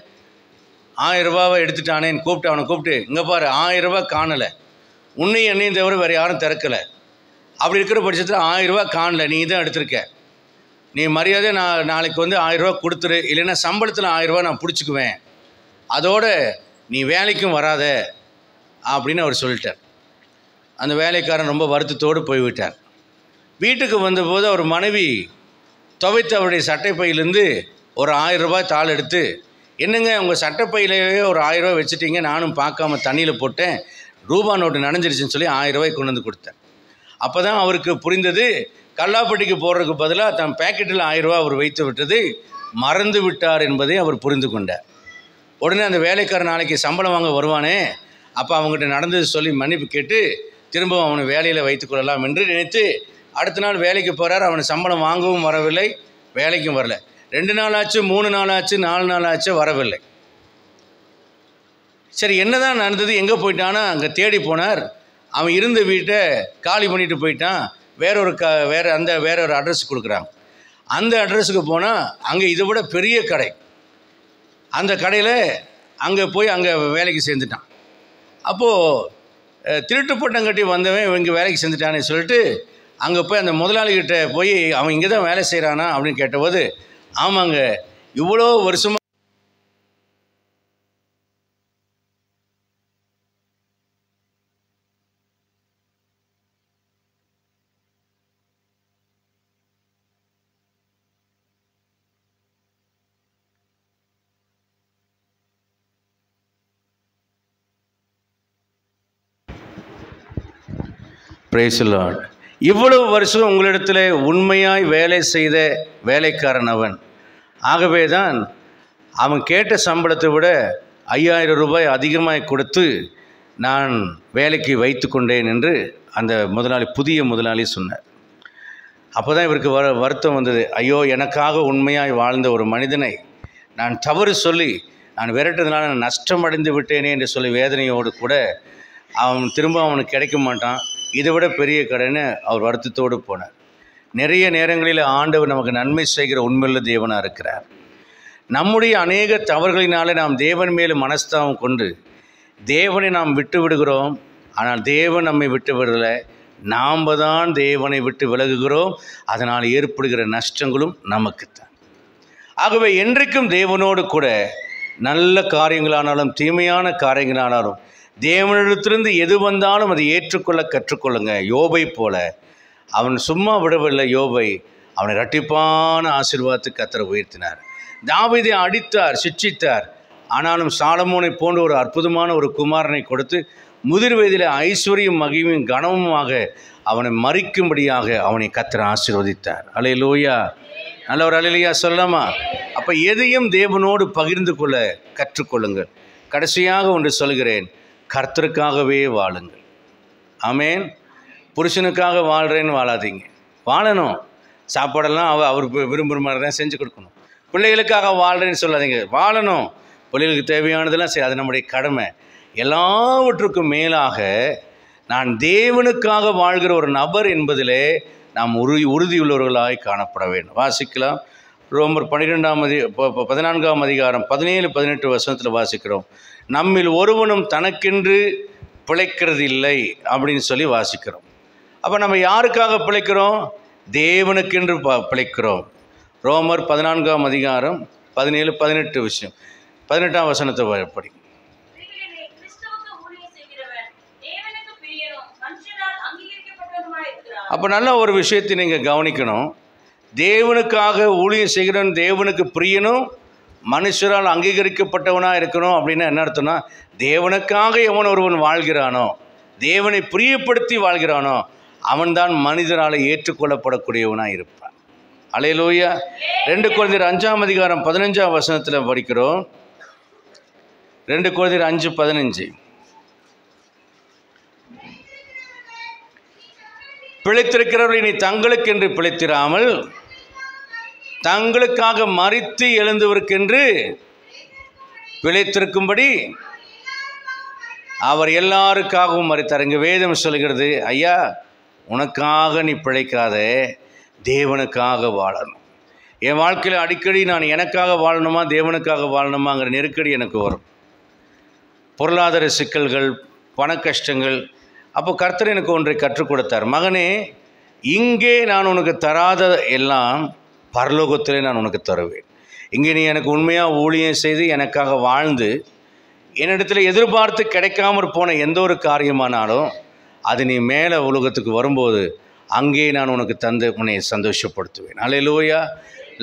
1000 ரூபாவை எடுத்துட்டானேன்னு கூப்பிட்டு அவனை கூப்பிட்டு, இங்கே பாரு 1000 ரூபாய் காணலை, உன்னையும் என்னையும் தவிர வேறு யாரும் திறக்கலை. அப்படி இருக்கிற பட்சத்தில் 1000 ரூபாய் காணலை, நீ தான் எடுத்திருக்க. நீ மரியாதை நாளைக்கு வந்து 1000 ரூபா கொடுத்துரு, இல்லைன்னா சம்பளத்தில் 1000 ரூபா நான் பிடிச்சிக்குவேன், அதோட நீ வேலைக்கும் வராத அப்படின்னு அவர் சொல்லிட்டார். அந்த வேலைக்காரன் ரொம்ப வருத்தத்தோடு போய்விட்டார். வீட்டுக்கு வந்தபோது அவர் மனைவி துவைத்து அவருடைய சட்டைப்பையிலேருந்து ஒரு 1000 ரூபாய் தாள் எடுத்து, என்னங்க உங்கள் சட்டைப்பையிலேயே ஒரு 1000 ரூபாய் வச்சுட்டீங்க, நானும் பார்க்காம தண்ணியில் போட்டேன், ரூபா நோட்டு நனைஞ்சிருச்சுன்னு சொல்லி 1000 ரூபாய் கொண்டு வந்து கொடுத்தேன். அப்போ தான் அவருக்கு புரிந்தது, கல்லாப்பட்டிக்கு போடுறதுக்கு பதிலாக தன் பேக்கெட்டில் 1000 ரூபா அவர் வைத்து விட்டது மறந்து விட்டார் என்பதை அவர் புரிந்து கொண்டார். உடனே அந்த வேலைக்காரன் நாளைக்கு சம்பளம் வாங்க வருவானே, அப்போ அவங்ககிட்ட நடந்தது சொல்லி மன்னிப்பு கேட்டு திரும்பவும் அவனை வேலையில் வைத்துக்கொள்ளலாம் என்று நினைத்து அடுத்த நாள் வேலைக்கு போகிறார். அவனை சம்பளம் வாங்கவும் வரவில்லை, வேலைக்கும் வரல. 2 நாள் ஆச்சு, 3 நாள் ஆச்சு, 4 நாள் ஆச்சு, வரவில்லை. சரி, என்னதான் நடந்தது, எங்கே போயிட்டானா அங்கே தேடி போனார். அவன் இருந்த வீட்டை காலி பண்ணிட்டு போயிட்டான். வேற ஒரு அட்ரஸ் கொடுக்குறாங்க. அந்த அட்ரஸுக்கு போனால் அங்கே இதை விட பெரிய கடை. அந்த கடையில் அங்கே போய் அங்கே வேலைக்கு சேர்ந்துட்டான். அப்போது திருட்டு பட்டம் கட்டி வந்தவன் இவங்க வேலைக்கு சேர்ந்துட்டானே சொல்லிட்டு அங்கே போய் அந்த முதலாளிகிட்ட போய் அவன் இங்கே தான் வேலை செய்கிறானா அப்படின்னு கேட்டபோது, ஆமாங்க, இவ்வளோ வருஷமாக பிரைஸ் தி லார்ட். இவ்வளவு வருஷம் உங்களிடத்தில் உண்மையாய் வேலை செய்த வேலைக்காரன் அவன். ஆகவே தான் அவன் கேட்ட சம்பளத்தை விட 5000 ரூபாய் அதிகமாக கொடுத்து நான் வேலைக்கு வைத்து கொண்டேன் என்று அந்த புதிய முதலாளி சொன்னார். அப்போ தான் இவருக்கு வருத்தம் வந்தது. ஐயோ, எனக்காக உண்மையாய் வாழ்ந்த ஒரு மனிதனை நான் தவறு சொல்லி நான் விரட்டுறதுனால நான் நஷ்டமடைந்து விட்டேனே என்று சொல்லி வேதனையோடு கூட அவன் திரும்ப அவனுக்கு கிடைக்க மாட்டான், இதை விட பெரிய கடைன்னு அவர் வருத்தத்தோடு போனார். நிறைய நேரங்களில் ஆண்டவர் நமக்கு நன்மை செய்கிற உண்மையுள்ள தேவனாக இருக்கிறார். நம்முடைய அநேக தவறுகளினாலே நாம் தேவன் மேலே மனஸ்தாபம் கொண்டு தேவனை நாம் விட்டு விடுகிறோம். ஆனால் தேவன் நம்மை விட்டு விடலை, நாம் தான் தேவனை விட்டு விலகுகிறோம். அதனால் ஏற்படுகிற நஷ்டங்களும் நமக்குத்தான். ஆகவே என்றைக்கும் தேவனோடு கூட நல்ல காரியங்களானாலும் தீமையான காரியங்களானாலும் தேவனிடத்திலிருந்து எது வந்தாலும் அதை ஏற்றுக்கொள்ள கற்றுக்கொள்ளுங்க. யோபை போல அவன் சும்மா விடவில்லை. யோபை அவனை இரட்டிப்பான ஆசீர்வாதத்துக்கு கர்த்தர் உயர்த்தினார். தாவீதை அடித்தார், சிட்சித்தார். ஆனாலும் சாலமோனை போன்ற ஒரு அற்புதமான ஒரு குமாரனை கொடுத்து முதிர் வயதில் ஐஸ்வர்யம் மகிமையும் கனமுமாக அவனை மறிக்கும்படியாக அவனை கர்த்தர் ஆசீர்வதித்தார். அல்லேலூயா. நல்ல ஒரு அல்லேலூயா சொல்லலாமா? அப்போ எதையும் தேவனோடு பகிர்ந்து கொள்ள கற்றுக்கொள்ளுங்கள். கடைசியாக ஒன்று சொல்கிறேன், கர்த்தருக்காகவே வாழுங்கள். ஆமேன். புருஷனுக்காக வாழ்கிறேன்னு வாழாதீங்க. வாழணும், சாப்பாடெல்லாம் அவர் விரும்புகிற மாதிரி தான் செஞ்சு கொடுக்கணும். பிள்ளைகளுக்காக வாழ்கிறேன்னு சொல்லாதீங்க, வாழணும், பிள்ளைகளுக்கு தேவையானதெல்லாம் அது நம்முடைய கடமை. எல்லாவற்றுக்கும் மேலாக நான் தேவனுக்காக வாழ்கிற ஒரு நபர் என்பதிலே நாம் உறுதியுள்ளவர்களாய் காணப்பட வேண்டும். வாசிக்கலாம் ரோமர் 14ஆம் அதிகாரம் 17-18 வசனத்தில் வாசிக்கிறோம். நம்மில் ஒருவனும் தனக்கென்று பிழைக்கிறது இல்லை அப்படின்னு சொல்லி வாசிக்கிறோம். அப்போ நம்ம யாருக்காக பிழைக்கிறோம்? தேவனுக்கென்று பிழைக்கிறோம். ரோமர் 14ஆம் அதிகாரம் 17-18 விஷயம் 18ஆம் வசனத்தை படி. அப்போ நல்ல ஒரு விஷயத்தை நீங்கள் கவனிக்கணும். தேவனுக்காக ஊழியம் செய்கிறவன் தேவனுக்கு பிரியனும் மனுஷரால் அங்கீகரிக்கப்பட்டவனாக இருக்கணும். அப்படின்னா என்ன அர்த்தம்னா, தேவனுக்காக எவன் ஒருவன் வாழ்கிறானோ, தேவனை பிரியப்படுத்தி வாழ்கிறானோ, அவன்தான் மனிதரால் ஏற்றுக்கொள்ளப்படக்கூடியவனாக இருப்பான். அல்லேலூயா. 2 கொரிந்தியர் 5ஆம் அதிகாரம் 15ஆம் வசனத்தில் படிக்கிறோம். 2 கொரிந்தியர் 5:15. பிழைத்திருக்கிறவர்கள் இனி தங்களுக்கென்று பிழைத்திராமல் தங்களுக்காக மரித்து எழுந்தவருக்கென்று பிழைத்திருக்கும்படி அவர் எல்லாருக்காகவும் மரித்தார். இங்கே வேதம் சொல்கிறது, ஐயா உனக்காக நீ பிழைக்காத, தேவனுக்காக வாழணும். என் வாழ்க்கையில் அடிக்கடி நான் எனக்காக வாழணுமா தேவனுக்காக வாழணுமாங்கிற நெருக்கடி எனக்கு வரும். பொருளாதார சிக்கல்கள், பண கஷ்டங்கள். அப்போ கர்த்தர் எனக்கு ஒன்றை கற்றுக் கொடுத்தார். மகனே, இங்கே நான் உனக்கு தராத எல்லாம் பரலோகத்திலே நான் உனக்கு தருவேன். இங்கே நீ எனக்கு உண்மையாக ஊழியம் செய்து எனக்காக வாழ்ந்து என்னிடத்தில் எதிர்பார்த்து கிடைக்காமற் போன எந்த ஒரு காரியமானாலும் அது நீ மேலே உலகத்துக்கு வரும்போது அங்கே நான் உனக்கு தந்து உன்னை சந்தோஷப்படுத்துவேன். அல்லேலூயா.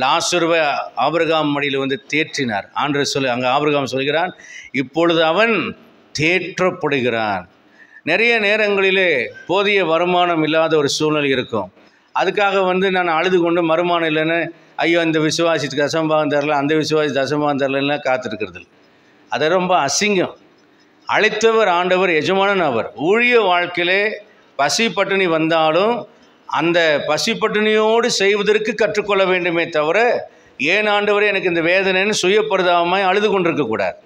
லாசருவை ஆபிரகாம் மடியில் வந்து தேற்றினார். ஆண்டவர் அங்கே ஆபிரகாம் சொல்கிறான், இப்பொழுது அவன் தேற்றப்படுகிறான். நிறைய நேரங்களிலே போதிய வருமானம் இல்லாத ஒரு சூழ்நிலை இருக்கும். அதுக்காக நான் அழுது கொண்டு வருமானம் இல்லைன்னு, ஐயோ இந்த விசுவாசிக்கு தசமபாகம் தரல, அந்த விசுவாசி தசமபாகம் தரலன்னா காத்திருக்கிறது. அது ரொம்ப அசிங்கம். அழைத்தவர் ஆண்டவர், எஜமானன் அவர். ஊழிய வாழ்க்கையிலே பசி பட்டினி வந்தாலும் அந்த பசி பட்டினியோடு செய்வதற்கு கற்றுக்கொள்ள வேண்டுமே தவிர, ஏன் ஆண்டவரே எனக்கு இந்த வேதனைன்னு சுயப்படுதாமல் அழுது கொண்டிருக்கக்கூடாது.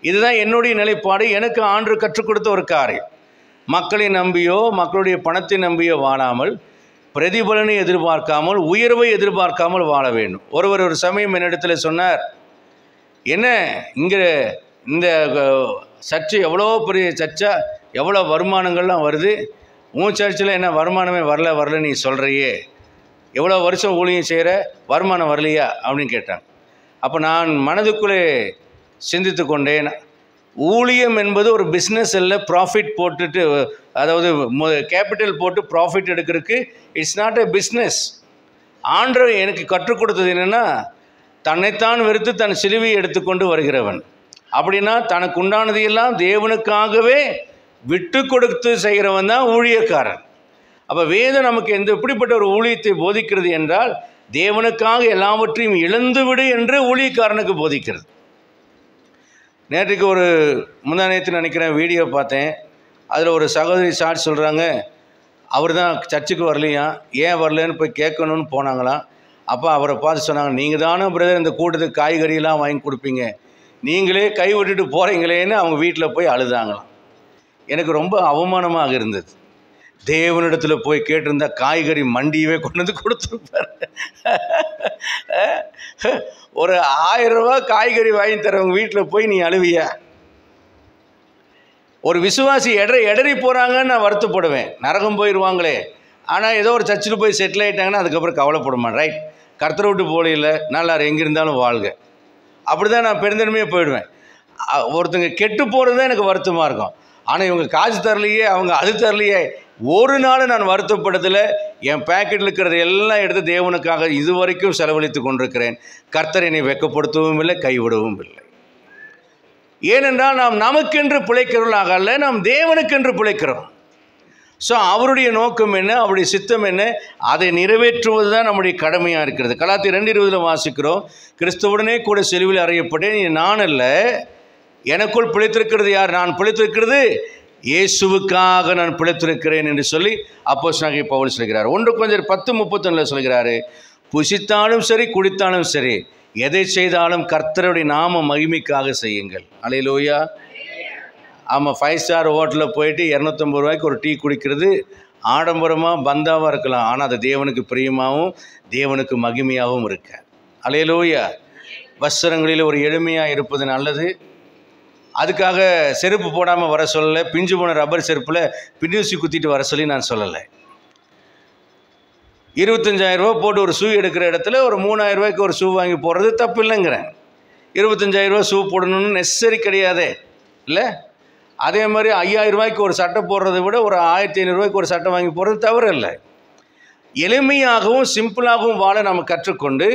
இதுதான் என்னுடைய நிலைப்பாடு. எனக்கு ஆண்டவர் கற்றுக் கொடுத்த ஒரு காரியம். மக்களை நம்பியோ மக்களுடைய பணத்தை நம்பியோ வாழாமல், பிரதிபலனை எதிர்பார்க்காமல், உயர்வை எதிர்பார்க்காமல் வாழ வேண்டும். ஒரு சமயம் என்னிடத்தில் சொன்னார், என்ன இங்கே இந்த சர்ச்சை எவ்வளோ பெரிய சர்ச்சா, எவ்வளோ வருமானங்கள்லாம் வருது, உன் சர்ச்சில் என்ன வருமானமே வரல நீ சொல்கிறியே, எவ்வளோ வருஷம் ஊழியம் செய்கிற, வருமானம் வரலையா அப்படின்னு கேட்டாங்க. அப்போ நான் மனதுக்குள்ளே சிந்தித்து கொண்டேன், ஊழியம் என்பது ஒரு பிஸ்னஸ் இல்லை. ப்ராஃபிட் போட்டுட்டு, அதாவது கேபிட்டல் போட்டு ப்ராஃபிட் எடுக்கிறதுக்கு இட்ஸ் நாட் எ பிஸ்னஸ். ஆண்டவர் எனக்கு கற்றுக் கொடுத்தது என்னென்னா, தன்னைத்தான் வெறுத்து தன் சிலுவையை எடுத்துக்கொண்டு வருகிறவன். அப்படின்னா தனக்கு உண்டானதையெல்லாம் தேவனுக்காகவே விட்டு கொடுத்து செய்கிறவன் தான் ஊழியக்காரன். அப்போ வேதம் நமக்கு எப்படிப்பட்ட ஒரு ஊழியத்தை போதிக்கிறது என்றால், தேவனுக்காக எல்லாவற்றையும் இழந்துவிடு என்று ஊழியக்காரனுக்கு போதிக்கிறது. நேற்றுக்கு ஒரு முந்தானேத்து நினைக்கிறேன் வீடியோ பார்த்தேன். அதில் ஒரு சகோதரி சாட்சி சொல்கிறாங்க, அவர் தான் சர்ச்சுக்கு வரலையா, ஏன் வரலன்னு போய் கேட்கணும்னு போனாங்களாம். அப்போ அவரை பார்த்து சொன்னாங்க, நீங்கள் தானே பிரதர் இந்த கூட்டத்துக்கு காய்கறியெல்லாம் வாங்கி கொடுப்பீங்க, நீங்களே கை விட்டுட்டு போகிறீங்களேன்னு அவங்க வீட்டில் போய் அழுதாங்களாம். எனக்கு ரொம்ப அவமானமாக இருந்தது. தேவனிடத்தில் போய் கேட்டிருந்தா காய்கறி மண்டியவே கொண்டு வந்து கொடுத்துருப்பார். ஒரு 1000 ரூபா காய்கறி வாங்கி தரவங்க வீட்டில் போய் நீ அழுவியா? ஒரு விசுவாசி எடறி போகிறாங்கன்னு நான் வருத்தப்படுவேன், நரகம் போயிடுவாங்களே. ஆனால் ஏதோ ஒரு சர்ச்சில் போய் செட்டில் ஆகிட்டாங்கன்னா அதுக்கப்புறம் கவலைப்படுமான். ரைட், கர்த்தரை விட்டு போகல, நல்லா எங்கே இருந்தாலும் வாழ்க. அப்படி தான் நான் பெருந்தன்மையாக போயிடுவேன். ஒருத்தங்க கெட்டு போகிறது தான் எனக்கு வருத்தமாக இருக்கும். ஆனால் இவங்க காசு தரலையே, அவங்க அது தரலையே, ஒரு நாள் நான் வருத்தப்படுறதில்லை. என் பேக்கெட்டில் இருக்கிறது எல்லாம் எடுத்து தேவனுக்காக இதுவரைக்கும் செலவழித்து கொண்டிருக்கிறேன். கர்த்தர் என்னை வெட்கப்படுத்தவும் இல்லை, கைவிடவும் இல்லை. ஏனென்றால் நாம் நமக்கென்று பிழைக்கிறவர்களாக அல்ல, நாம் தேவனுக்கென்று பிழைக்கிறோம். ஸோ அவருடைய நோக்கம் என்ன, அவருடைய சித்தம் என்ன, அதை நிறைவேற்றுவது தான் நம்முடைய கடமையாக இருக்கிறது. கலாத்தியர் 2:20 வாசிக்கிறோம், கிறிஸ்துவுடனே கூட சிலுவையில் அறையப்பட்டேன், நான் அல்ல, எனக்குள் பிழைத்திருக்கிறது யார், நான் பிழைத்திருக்கிறது இயேசுவுக்காக நான் பிழைத்திருக்கிறேன் என்று சொல்லி அப்போஸ்தலனாகிய பவுல் சொல்கிறார். 1 கொரிந்தியர் 10:31 சொல்கிறாரு, புசித்தாலும் சரி குடித்தாலும் சரி எதை செய்தாலும் கர்த்தருடைய நாம மகிமைக்காக செய்யுங்கள். அல்லேலூயா. ஆமாம், 5 ஸ்டார் ஹோட்டலில் போயிட்டு 250 ரூபாய்க்கு ஒரு டீ குடிக்கிறது ஆடம்பரமாக பந்தாவாக இருக்கலாம், ஆனால் அது தேவனுக்கு பிரியமாகவும் தேவனுக்கு மகிமையாகவும் இருக்க. அல்லேலூயா. வஸ்திரங்களில் ஒரு எளிமையாக இருப்பது நல்லது. அதுக்காக செருப்பு போடாமல் வர சொல்லலை. பிஞ்சு போன ரப்பர் செருப்பில் பின்னூசி குத்திட்டு வர சொல்லி நான் சொல்லலை. 25,000 ரூபா போட்டு ஒரு ஷூ எடுக்கிற இடத்துல ஒரு 3,000 ரூபாய்க்கு ஒரு ஷூ வாங்கி போடுறது தப்பு இல்லைங்கிறேன். 25,000 ரூபா ஷூ போடணும்னு நெசசரி கிடையாதே இல்லை. அதே மாதிரி 5,000 ரூபாய்க்கு ஒரு சட்டை போடுறதை விட ஒரு 1,500 ரூபாய்க்கு ஒரு சட்டை வாங்கி போடுறது தவறு இல்லை. எளிமையாகவும் சிம்பிளாகவும் வாழ நம்ம கற்றுக்கொண்டு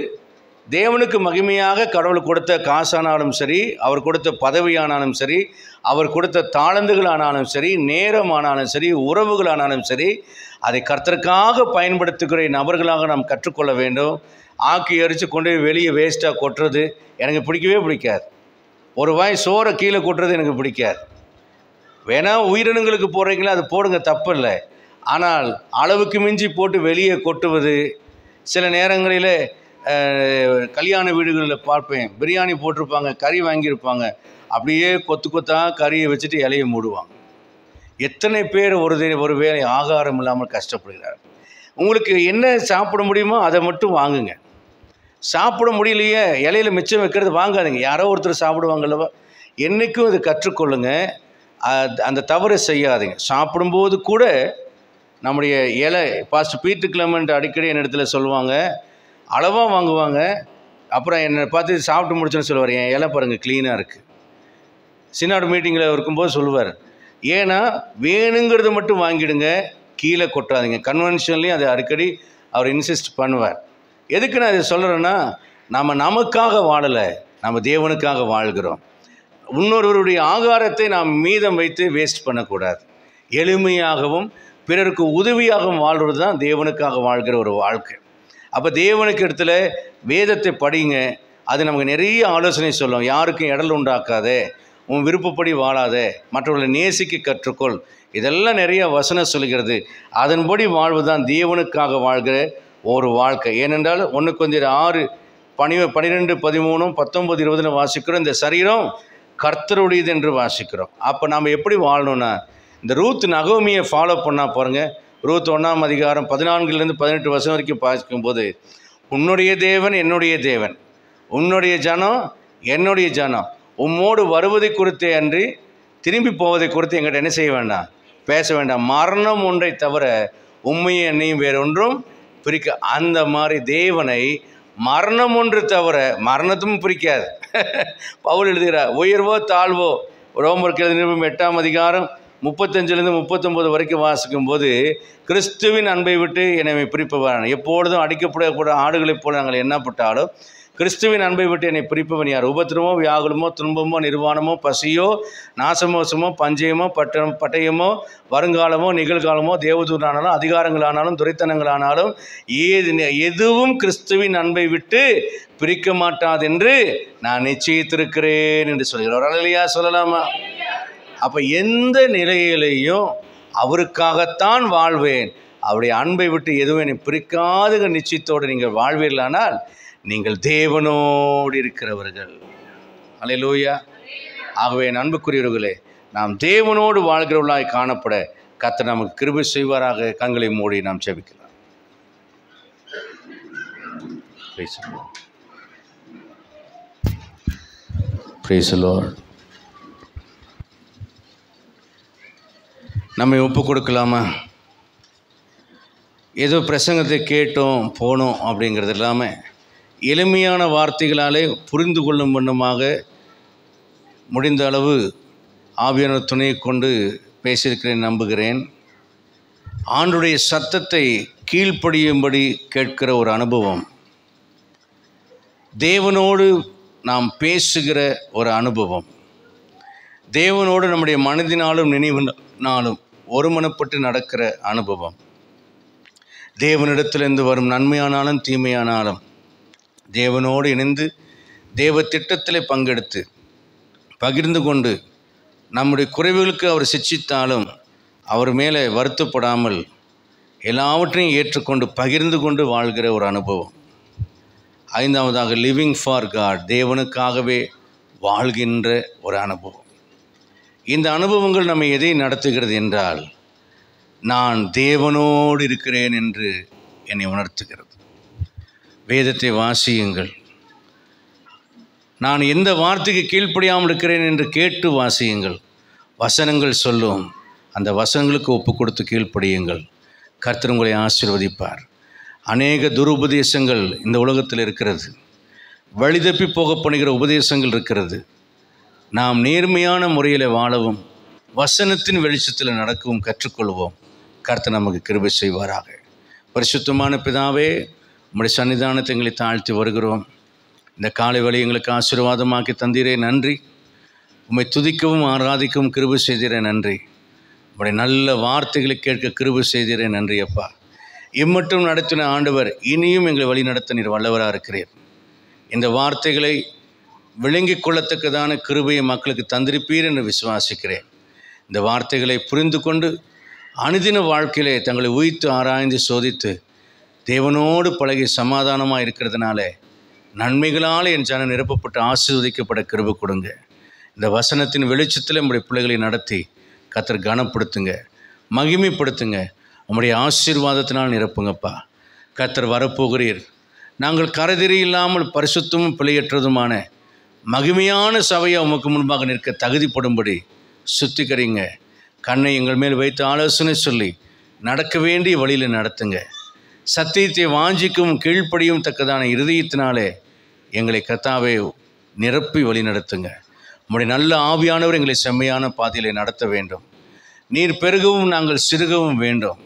தேவனுக்கு மகிமையாக கடவுள் கொடுத்த காசானாலும் சரி, அவர் கொடுத்த பதவியானாலும் சரி, அவர் கொடுத்த தாளந்துகள் ஆனாலும் சரி, நேரம் ஆனாலும் சரி, உறவுகள் ஆனாலும் சரி, அதை கர்த்தருக்காக பயன்படுத்துகிற நபர்களாக நாம் கற்றுக்கொள்ள வேண்டும். ஆக்கி எரித்து கொண்டு வெளியே வேஸ்ட்டாக கொட்டுறது எனக்கு பிடிக்கவே பிடிக்காது. ஒரு வாய் சோறை கீழே கொட்டுறது எனக்கு பிடிக்காது. வேணா உயிரினங்களுக்கு போடுறீங்களா அது போடுங்க, தப்பு இல்லை. ஆனால் அளவுக்கு மிஞ்சி போட்டு வெளியே கொட்டுவது, சில நேரங்களில் கல்யாண வீடுகளில் பார்ப்பேன், பிரியாணி போட்டிருப்பாங்க, கறி வாங்கியிருப்பாங்க, அப்படியே கொத்து கொத்தாக கறியை வச்சுட்டு இலையை மூடுவாங்க. எத்தனை பேர் ஒரு வேளை ஆகாரம் இல்லாமல் கஷ்டப்படுகிறார். உங்களுக்கு என்ன சாப்பிட முடியுமோ அதை மட்டும் வாங்குங்க. சாப்பிட முடியலையே இலையில மிச்சம் வைக்கிறது வாங்காதீங்க. யாரோ ஒருத்தர் சாப்பிடுவாங்கல்லவா. என்றைக்கும் இதை கற்றுக்கொள்ளுங்க. அந்த தவறை செய்யாதீங்க. சாப்பிடும்போது கூட நம்முடைய இலை, பாஸ்டர் பீட்டர் கிளமெண்ட் அடிக்கடி என் இடத்துல சொல்லுவாங்க, அளவாக வாங்குவாங்க. அப்புறம் என்னை பார்த்து சாப்பிட்டு முடிச்சோன்னு சொல்லுவார், என் இலை பாருங்கள் க்ளீனாக இருக்குது. சினாடு மீட்டிங்கில் இருக்கும்போது சொல்லுவார், ஏன்னா வேணுங்கிறத மட்டும் வாங்கிடுங்க, கீழே கொட்டாதீங்க. கன்வென்ஷன்லேயும் அதை அடிக்கடி அவர் இன்சிஸ்ட் பண்ணுவார். எதுக்கு நான் இதை சொல்கிறேன்னா, நம்ம நமக்காக வாழலை, நம்ம தேவனுக்காக வாழ்கிறோம். இன்னொருவருடைய ஆகாரத்தை நாம் மீதம் வைத்து வேஸ்ட் பண்ணக்கூடாது. எளிமையாகவும் பிறருக்கு உதவியாகவும் வாழ்கிறது தான் தேவனுக்காக வாழ்கிற ஒரு வாழ்க்கை. அப்போ தேவனுக்கு இடத்துல வேதத்தை படிங்க. அது நமக்கு நிறைய ஆலோசனை சொல்லும். யாருக்கும் இடல் உண்டாக்காதே, உன் விருப்பப்படி வாழாதே, மற்றவர்களை நேசிக்க கற்றுக்கொள், இதெல்லாம் நிறைய வசனம் சொல்கிறது. அதன்படி வாழ்வு தான் தேவனுக்காக வாழ்கிற ஒரு வாழ்க்கை. ஏனென்றால் 1 கொரிந்தியர் 6 12 13 19 20 வாசிக்கிறோம். இந்த சரீரம் கர்த்தருடையது என்று வாசிக்கிறோம். அப்போ நாம் எப்படி வாழணும்னா, இந்த ரூத் நகோமியை ஃபாலோ பண்ணால் பாருங்கள். ரூத் 1ஆம் அதிகாரம் 14 18 வசனம் வரைக்கும் பார்க்கும்போது, உன்னுடைய தேவன் என்னுடைய தேவன், உன்னுடைய ஜனம் என்னுடைய ஜனம், உம்மோடு வருவதை குறித்தே அன்றி திரும்பி போவதை குறித்து எங்கிட்ட என்ன செய்ய வேண்டாம், பேச வேண்டாம். மரணம் ஒன்றை தவிர உண்மையும் என்னையும் வேறு ஒன்றும் பிரிக்க. அந்த மாதிரி தேவனை மரணம் ஒன்று தவிர மரணத்தும் பிரிக்காது. பவுல் எழுதுகிறார், உயர்வோ தாழ்வோ, ரோமருக்கு எழுதின 8ஆம் அதிகாரம் 35 39 வரைக்கும் வாசிக்கும்போது, கிறிஸ்துவின் அன்பை விட்டு என்னை பிரிப்பவன், எப்பொழுதும் அடிக்கப்படக்கூட ஆடுகளைப் போல நாங்கள் எண்ணப்பட்டாலும் கிறிஸ்துவின் அன்பை விட்டு என்னை பிரிப்பவன் யார்? உபத்திரமோ, வியாகுலமோ, துன்பமோ, நிர்வாணமோ, பசியோ, நாசமோசமோ, பஞ்சயமோ, பட்டயமோ, வருங்காலமோ, நிகழ்காலமோ, தேவதூதனானாலும் அதிகாரங்களானாலும் துரைத்தனங்களானாலும் எதுவும் கிறிஸ்துவின் அன்பை விட்டு பிரிக்க மாட்டாது என்று நான் நிச்சயித்திருக்கிறேன் என்று சொல்கிறார். அல்லேலூயா சொல்லலாமா? அப்போ எந்த நிலையிலையும் அவருக்காகத்தான் வாழ்வேன், அவருடைய அன்பை விட்டு எதுவும் என்னை பிரிக்காத நிச்சயத்தோடு நீங்கள் வாழ்வீர்களானால் நீங்கள் தேவனோடு இருக்கிறவர்கள். அல்லேலூயா. ஆகவே அன்புக்குரியவர்களே, நாம் தேவனோடு வாழ்கிறவர்களாய் காணப்பட கர்த்தர் நமக்கு கிருபை செய்வாராக. கண்களை மூடி நாம் ஜெபிக்கலாம். Praise the Lord. நம்மை ஒப்பு கொடுக்கலாமா? ஏதோ பிரசங்கத்தை கேட்டோம் போனோம் அப்படிங்கிறது இல்லாமல் எளிமையான வார்த்தைகளாலே புரிந்து கொள்ளும் வண்ணமாக முடிந்த அளவு ஆவியானவர் துணையை கொண்டு பேசியிருக்கிறேன் நம்புகிறேன். ஆண்டவருடைய சத்தத்தை கீழ்ப்படியும்படி கேட்கிற ஒரு அனுபவம், தேவனோடு நாம் பேசுகிற ஒரு அனுபவம், தேவனோடு நம்முடைய மனதினாலும் நினைவினாலும் ஒருமனப்பட்டு நடக்கிற அனுபவம், தேவனிடத்திலிருந்து வரும் நன்மையானாலும் தீமையானாலும் தேவனோடு இணைந்து தேவ திட்டத்தில் பங்கெடுத்து பகிர்ந்து கொண்டு நம்முடைய குறைவுகளுக்கு அவர் சிட்சித்தாலும் அவர் மேலே வருத்தப்படாமல் எல்லாவற்றையும் ஏற்றுக்கொண்டு பகிர்ந்து கொண்டு வாழ்கிற ஒரு அனுபவம். 5ஆவதாக லிவிங் ஃபார் காட், தேவனுக்காகவே வாழ்கின்ற ஒரு அனுபவம். இந்த அனுபவங்கள் நம்மை எதை நடத்துகிறது என்றால், நான் தேவனோடு இருக்கிறேன் என்று என்னை உணர்த்துகிறது. வேதத்தை வாசியுங்கள், நான் எந்த வார்த்தைக்கு கீழ்ப்படியாமல் இருக்கிறேன் என்று கேட்டு வாசியுங்கள். வசனங்கள் சொல்லும், அந்த வசனங்களுக்கு ஒப்பு கொடுத்து கீழ்ப்படியுங்கள். கர்த்தர் உங்களை ஆசீர்வதிப்பார். அநேக துருபதேசங்கள் இந்த உலகத்தில் இருக்கிறது. வழிதப்பி போக பண்ணுகிற உபதேசங்கள் இருக்கிறது. நாம் நேர்மையான முறையில் வாழவும் வசனத்தின் வெளிச்சத்தில் நடக்கவும் கற்றுக்கொள்வோம். கர்த்தர் நமக்கு கிருபை செய்வாராக. பரிசுத்தமான பிதாவே, உம்முடைய சன்னிதானத்தை எங்களை தாழ்த்தி வருகிறோம். இந்த காலை வேளை எங்களுக்கு ஆசீர்வாதமாக்கி தந்தீரே, நன்றி. உம்மை துதிக்கவும் ஆராதிக்கவும் கிருபை செய்தீரே, நன்றி. உம்முடைய நல்ல வார்த்தைகளை கேட்க கிருபை செய்தீரே, நன்றி அப்பா. இம்மட்டும் நடத்தின ஆண்டவர் இனியும் எங்களை வழி நடத்த நீர் வல்லவராக இருக்கிறீர். இந்த வார்த்தைகளை விளங்கிக் கொள்ளத்தக்கதான கிருபையை மக்களுக்கு தந்திருப்பீர் என்று விசுவாசிக்கிறேன். இந்த வார்த்தைகளை புரிந்து கொண்டு அனுதின வாழ்க்கையிலே தங்களை உய்த்து ஆராய்ந்து சோதித்து தேவனோடு பழகி சமாதானமாக இருக்கிறதுனால நன்மைகளால் என் ஜனம் நிரப்பப்பட்டு ஆசீர்வதிக்கப்பட கிருபை கொடுங்க. இந்த வசனத்தின் வெளிச்சத்தில் நம்முடைய பிள்ளைகளை நடத்தி கர்த்தர் கனப்படுத்துங்க, மகிமைப்படுத்துங்க. உம்முடைய ஆசீர்வாதத்தினால் நிரப்புங்கப்பா. கர்த்தர் வரப்போகிறீர். நாங்கள் கரைதிரி இல்லாமல் பரிசுத்தமும் பிழையற்றதுமான மகிமையான சபையை உமக்கு முன்பாக நிற்க தகுதிப்படும்படி சுத்திகரிங்க. கண்ணை எங்கள் மேல் வைத்து ஆலோசனை சொல்லி நடக்க வேண்டிய வழியில் நடத்துங்க. சத்தியத்தை வாஞ்சிக்கும் கீழ்ப்படியும் தக்கதான இருதயத்தினாலே எங்களை கர்த்தாவே நிரப்பி வழி நடத்துங்க. உம்முடைய நல்ல ஆவியானவர் எங்களை செம்மையான பாதையிலே நடத்த வேண்டும். நீர் பெருகவும் நாங்கள் சிறுகவும் வேண்டும்.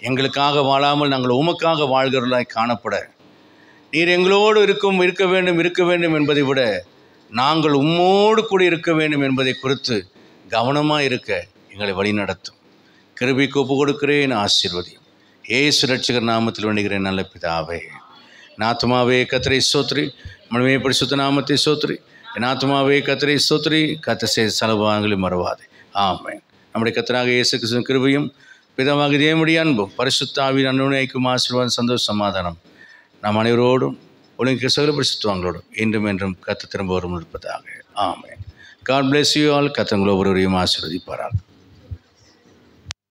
எங்களுக்காக வாழாமல் நாங்கள் உமக்காக வாழ்கிறவர்களாய் காணப்பட நீர் எங்களோடு இருக்க வேண்டும் என்பதை விட நாங்கள் உம்மோடு கூட இருக்க வேண்டும் என்பதை குறித்து கவனமாக இருக்க எங்களை வழி நடத்தும். கிருபைக்கு ஒப்பு கொடுக்கிறேன், ஆசீர்வதியும். இயேசு ரட்சகர் நாமத்தில் வேண்டுகிறேன் நல்ல பிதாவே. என் ஆத்துமாவே கர்த்தரை ஸ்தோத்திரி, மனமே பரிசுத்த நாமத்தை ஸ்தோத்திரி. என் ஆத்துமாவே கர்த்தரை ஸ்தோத்திரி, கர்த்தர் செய்த சலபாங்களை மறவாதே. ஆமென். நம்முடைய கர்த்தராக இயேசு கிறிஸ்துவின் கிருபையும் பிதாவாகிய தேவனுடைய அன்பும் பரிசுத்த ஆவியின் அன்னுணைக்கும் ஆசீர்வாதம் சந்தோஷ சமாதானம் நாம் அனைவரோடும் ஒழுங்கு சகல பரிசுத்தவான்களோடும் இன்றும் என்றும் கர்த்தர் திரும்ப வரும் இருப்பதாக. ஆமென். God bless you all. கர்த்தர் உங்களை ஒவ்வொருவரையும் ஆசீர்வதிப்பாராக.